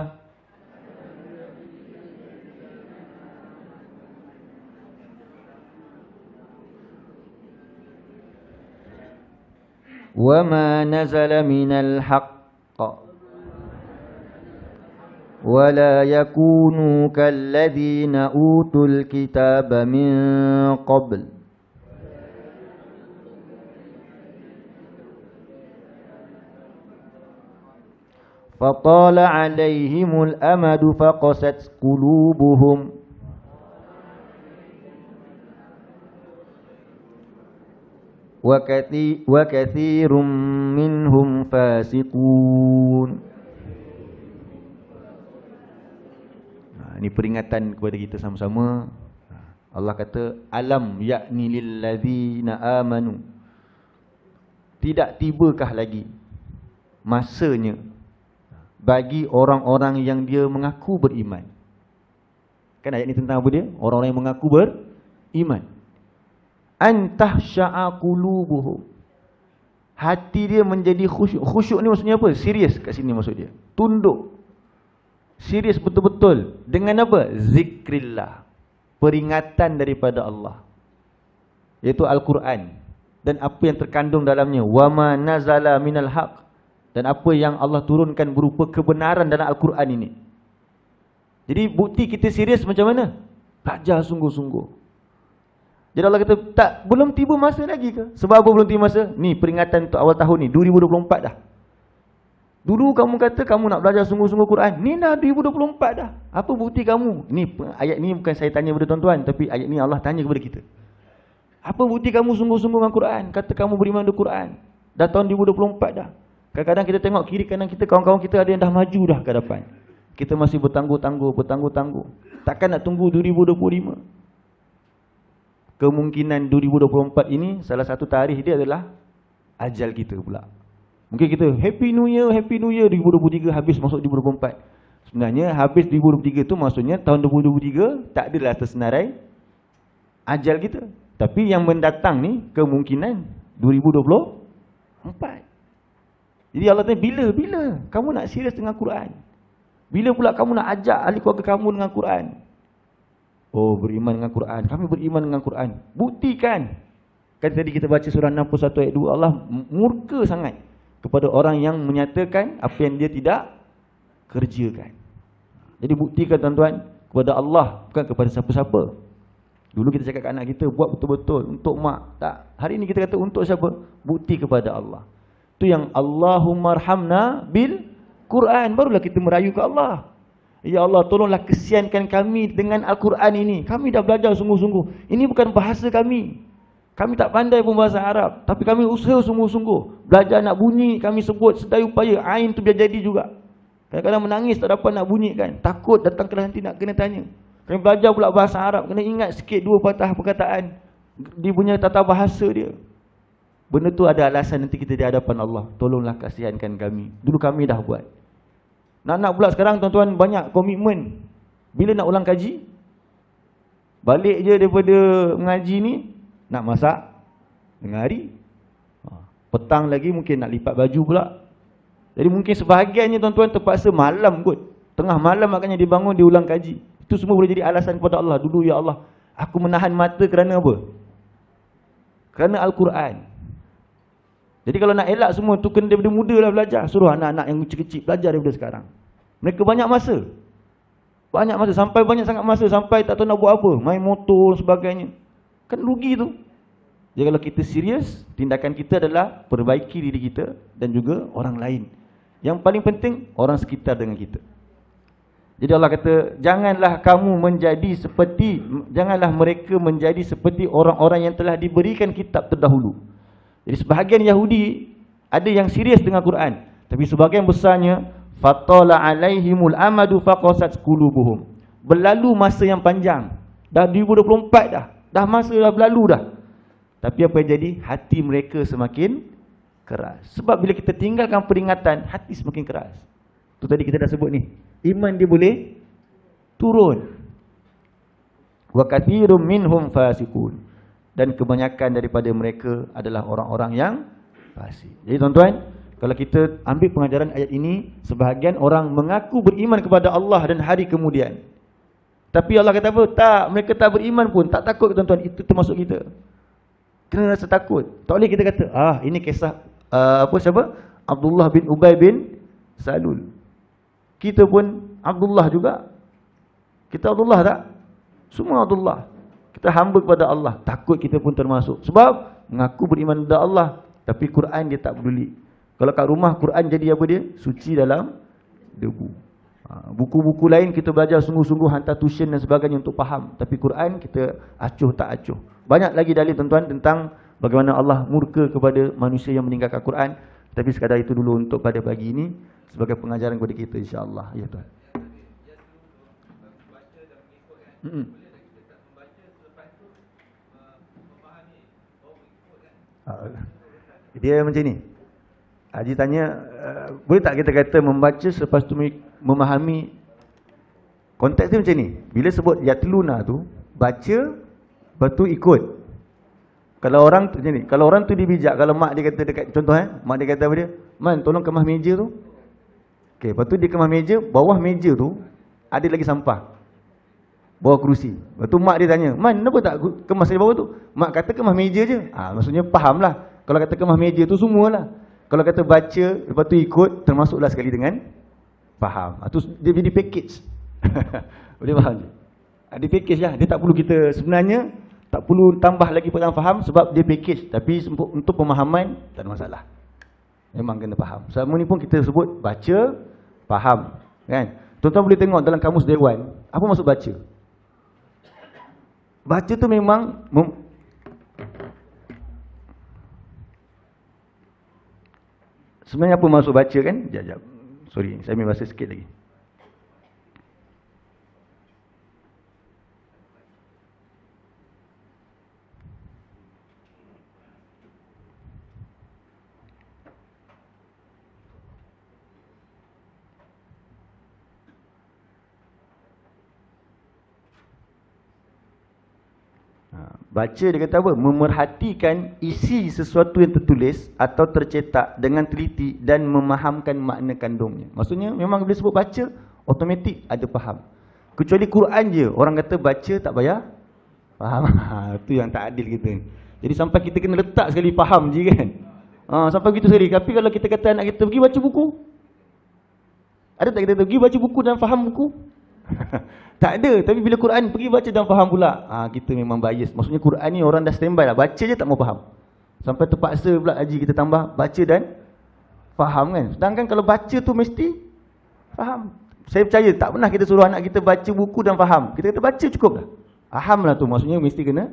وما نزل من الحق ولا يكونوا كالذين أوتوا الكتاب من قبل فطال عليهم الأمد فقست قلوبهم wa katsirum minhum fasiqun. Ini peringatan kepada kita sama-sama. Allah kata alam yakni lil ladzina amanu. Tidak tibakah lagi masanya bagi orang-orang yang dia mengaku beriman. Kan ayat ni tentang apa dia? Orang-orang yang mengaku beriman. Antahsya'a qulubuhum. Hati dia menjadi khusyuk. Khusyuk ni maksudnya apa? Serius kat sini maksud dia. Tunduk. Serius betul-betul. Dengan apa? Zikrillah. Peringatan daripada Allah. Iaitu Al-Quran. Dan apa yang terkandung dalamnya. Wa ma nazala minal haq. Dan apa yang Allah turunkan berupa kebenaran dalam Al-Quran ini. Jadi bukti kita serius macam mana? Belajar sungguh-sungguh. Jadi Allah kata, tak, belum tiba masa lagi ke? Sebab apa belum tiba masa? Ni peringatan untuk awal tahun ni, 2024 dah. Dulu kamu kata kamu nak belajar sungguh-sungguh Quran. Ni dah 2024 dah. Apa bukti kamu? Ni ayat ni bukan saya tanya kepada tuan-tuan, tapi ayat ni Allah tanya kepada kita. Apa bukti kamu sungguh-sungguh dengan Quran? Kata kamu beriman dengan Quran. Dah tahun 2024 dah. Kadang-kadang kita tengok kiri kanan kita, kawan-kawan kita ada yang dah maju dah ke depan. Kita masih bertangguh-tangguh. Takkan nak tunggu 2025. Kemungkinan 2024 ini salah satu tarikh dia adalah ajal kita pula. Mungkin kita Happy New Year 2023 habis masuk 2024. Sebenarnya habis 2023 tu maksudnya tahun 2023 tak adalah tersenarai ajal kita. Tapi yang mendatang ni kemungkinan 2024. Jadi Allah tanya, bila kamu nak serius dengan Quran? Bila pula kamu nak ajak ahli keluarga kamu dengan Quran? Oh, beriman dengan Quran. Kami beriman dengan Quran. Buktikan. Kan tadi kita baca surah 61 ayat 2, Allah murka sangat kepada orang yang menyatakan apa yang dia tidak kerjakan. Jadi buktikan tuan-tuan kepada Allah, bukan kepada siapa-siapa. Dulu kita cakap kat anak kita, buat betul-betul untuk mak. Tak. Hari ini kita kata untuk siapa? Bukti kepada Allah. Itu yang Allahummarhamna bil Quran. Barulah kita merayu ke Allah. Ya Allah, tolonglah kesiankan kami dengan Al-Quran ini. Kami dah belajar sungguh-sungguh. Ini bukan bahasa kami. Kami tak pandai pun bahasa Arab. Tapi kami usaha sungguh-sungguh. Belajar nak bunyi, kami sebut sedaya upaya. Ain tu biar jadi juga. Kadang-kadang menangis tak dapat nak bunyikan. Takut datang kelas nanti nak kena tanya. Kami belajar pula bahasa Arab. Kena ingat sikit dua patah perkataan. Dia punya tata bahasa dia. Benda tu ada alasan nanti kita di hadapan Allah. Tolonglah kasihankan kami. Dulu kami dah buat. Nak pula sekarang tuan-tuan banyak komitmen. Bila nak ulang kaji? Balik je daripada mengaji ni, nak masak tengah hari. Petang lagi mungkin nak lipat baju pula. Jadi mungkin sebahagiannya tuan-tuan terpaksa malam kot. Tengah malam makanya dia bangun, dia ulang kaji. Itu semua boleh jadi alasan kepada Allah. Dulu ya Allah, aku menahan mata kerana apa? Kerana Al-Quran. Jadi kalau nak elak semua tu kena daripada muda lah belajar. Suruh anak-anak yang kecil-kecil belajar daripada sekarang. Mereka banyak masa. Banyak masa, sampai banyak sangat masa. Sampai tak tahu nak buat apa. Main motor sebagainya. Kan rugi tu. Jadi kalau kita serius, tindakan kita adalah perbaiki diri kita dan juga orang lain. Yang paling penting, orang sekitar dengan kita. Jadi Allah kata, janganlah mereka menjadi seperti orang-orang yang telah diberikan kitab terdahulu. Jadi sebahagian Yahudi ada yang serius dengan Quran, tapi sebahagian besarnya fatala alaihimul amadu faqasat qulubuhum. Berlalu masa yang panjang. Dah 2024 dah. Dah masa dah berlalu dah. Tapi apa yang jadi? Hati mereka semakin keras. Sebab bila kita tinggalkan peringatan, hati semakin keras. Tu tadi kita dah sebut ni. Iman dia boleh turun. Wa katsirum minhum fasiqun. Dan kebanyakan daripada mereka adalah orang-orang yang fasik. Jadi tuan-tuan, kalau kita ambil pengajaran ayat ini, sebahagian orang mengaku beriman kepada Allah dan hari kemudian. Tapi Allah kata apa? Tak, mereka tak beriman pun. Tak takut tuan-tuan, itu termasuk kita. Kena rasa takut. Tak boleh kita kata, ini kisah siapa? Abdullah bin Ubay bin Salul. Kita pun Abdullah juga. Kita Abdullah tak? Semua Abdullah. Kita hamba kepada Allah. Takut kita pun termasuk. Sebab mengaku beriman kepada Allah, tapi Quran dia tak peduli. Kalau kat rumah Quran jadi apa dia? Suci dalam debu. Buku-buku lain kita belajar sungguh-sungguh, hantar tuition dan sebagainya untuk faham. Tapi Quran kita acuh tak acuh. Banyak lagi dalil tuan-tuan tentang bagaimana Allah murka kepada manusia yang meninggalkan Quran. Tapi sekadar itu dulu untuk pada pagi ini sebagai pengajaran kepada kita, insya-Allah. Ya Tuhan. Dia macam ni. Haji tanya, boleh tak kita kata membaca selepas tu memahami? Konteks dia macam ni. Bila sebut yatluna tu, baca, lepas tu ikut. Kalau orang tu macam ni, kalau orang tu dia bijak, kalau mak dia kata dekat, contoh mak dia kata apa dia? Man, tolong kemas meja tu. Okey, lepas tu dia kemas meja, bawah meja tu ada lagi sampah. Bawah kerusi. Lepas tu mak dia tanya, Man, kenapa tak kemas dari bawah tu? Mak kata kemas meja je. Maksudnya fahamlah. Kalau kata kemas meja tu semualah. Kalau kata baca, lepas tu ikut, termasuklah sekali dengan faham. Tu dia jadi package. Boleh faham je? Dia package lah. Dia tak perlu kita sebenarnya, tak perlu tambah lagi perang faham sebab dia package. Tapi untuk pemahaman, tak ada masalah. Memang kena faham. Selama ni pun kita sebut baca, faham. Kan? Tuan-tuan boleh tengok dalam kamus Dewan, apa maksud baca? Baca tu memang sebenarnya apa maksud baca kan? Sekejap. Sorry, saya ambil masa sikit lagi. Baca dia kata apa? Memerhatikan isi sesuatu yang tertulis atau tercetak dengan teliti dan memahamkan makna kandungnya. Maksudnya memang bila sebut baca, automatik ada faham. Kecuali Quran je, orang kata baca tak payah faham. Itu yang tak adil kita. Jadi sampai kita kena letak sekali faham je kan. Sampai begitu sekali. Tapi kalau kita kata anak kita pergi baca buku, ada tak kita pergi baca buku dan faham buku? Tak ada. Tapi bila Quran pergi baca dan faham pula, kita memang bias. Maksudnya Quran ni orang dah standby lah, baca je tak mau faham. Sampai terpaksa pula haji kita tambah baca dan faham kan. Sedangkan kalau baca tu mesti faham. Saya percaya tak pernah kita suruh anak kita baca buku dan faham. Kita kata baca cukup dah. Faham lah tu, maksudnya mesti kena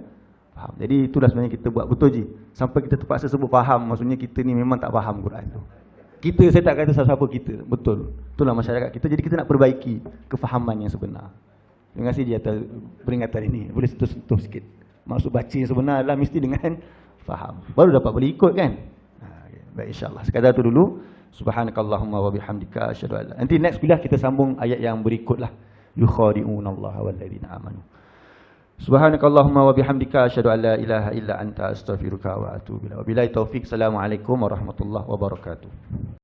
faham. Jadi itulah sebenarnya kita buat betul je. Sampai kita terpaksa sebut faham, maksudnya kita ni memang tak faham Quran tu. Kita, saya tak kata siapa kita, betul. Itulah masyarakat kita. Jadi kita nak perbaiki kefahaman yang sebenar. Terima kasih di atas peringatan ini. Boleh sentuh sikit. Maksud baca yang sebenar adalah mesti dengan faham. Baru dapat boleh ikut kan? Baik, insyaAllah. Sekadar tu dulu. Subhanakallahumma wa bihamdika asyhadu an la. Nanti next kuliah kita sambung ayat yang berikutlah. Yukhadi'unallaha walladzina amanu. Subhanakallahumma wa bihamdika asyhadu an la ilaha illa anta astaghfiruka wa atubu ilaik. Wabillahi taufik. Assalamualaikum warahmatullahi wabarakatuh.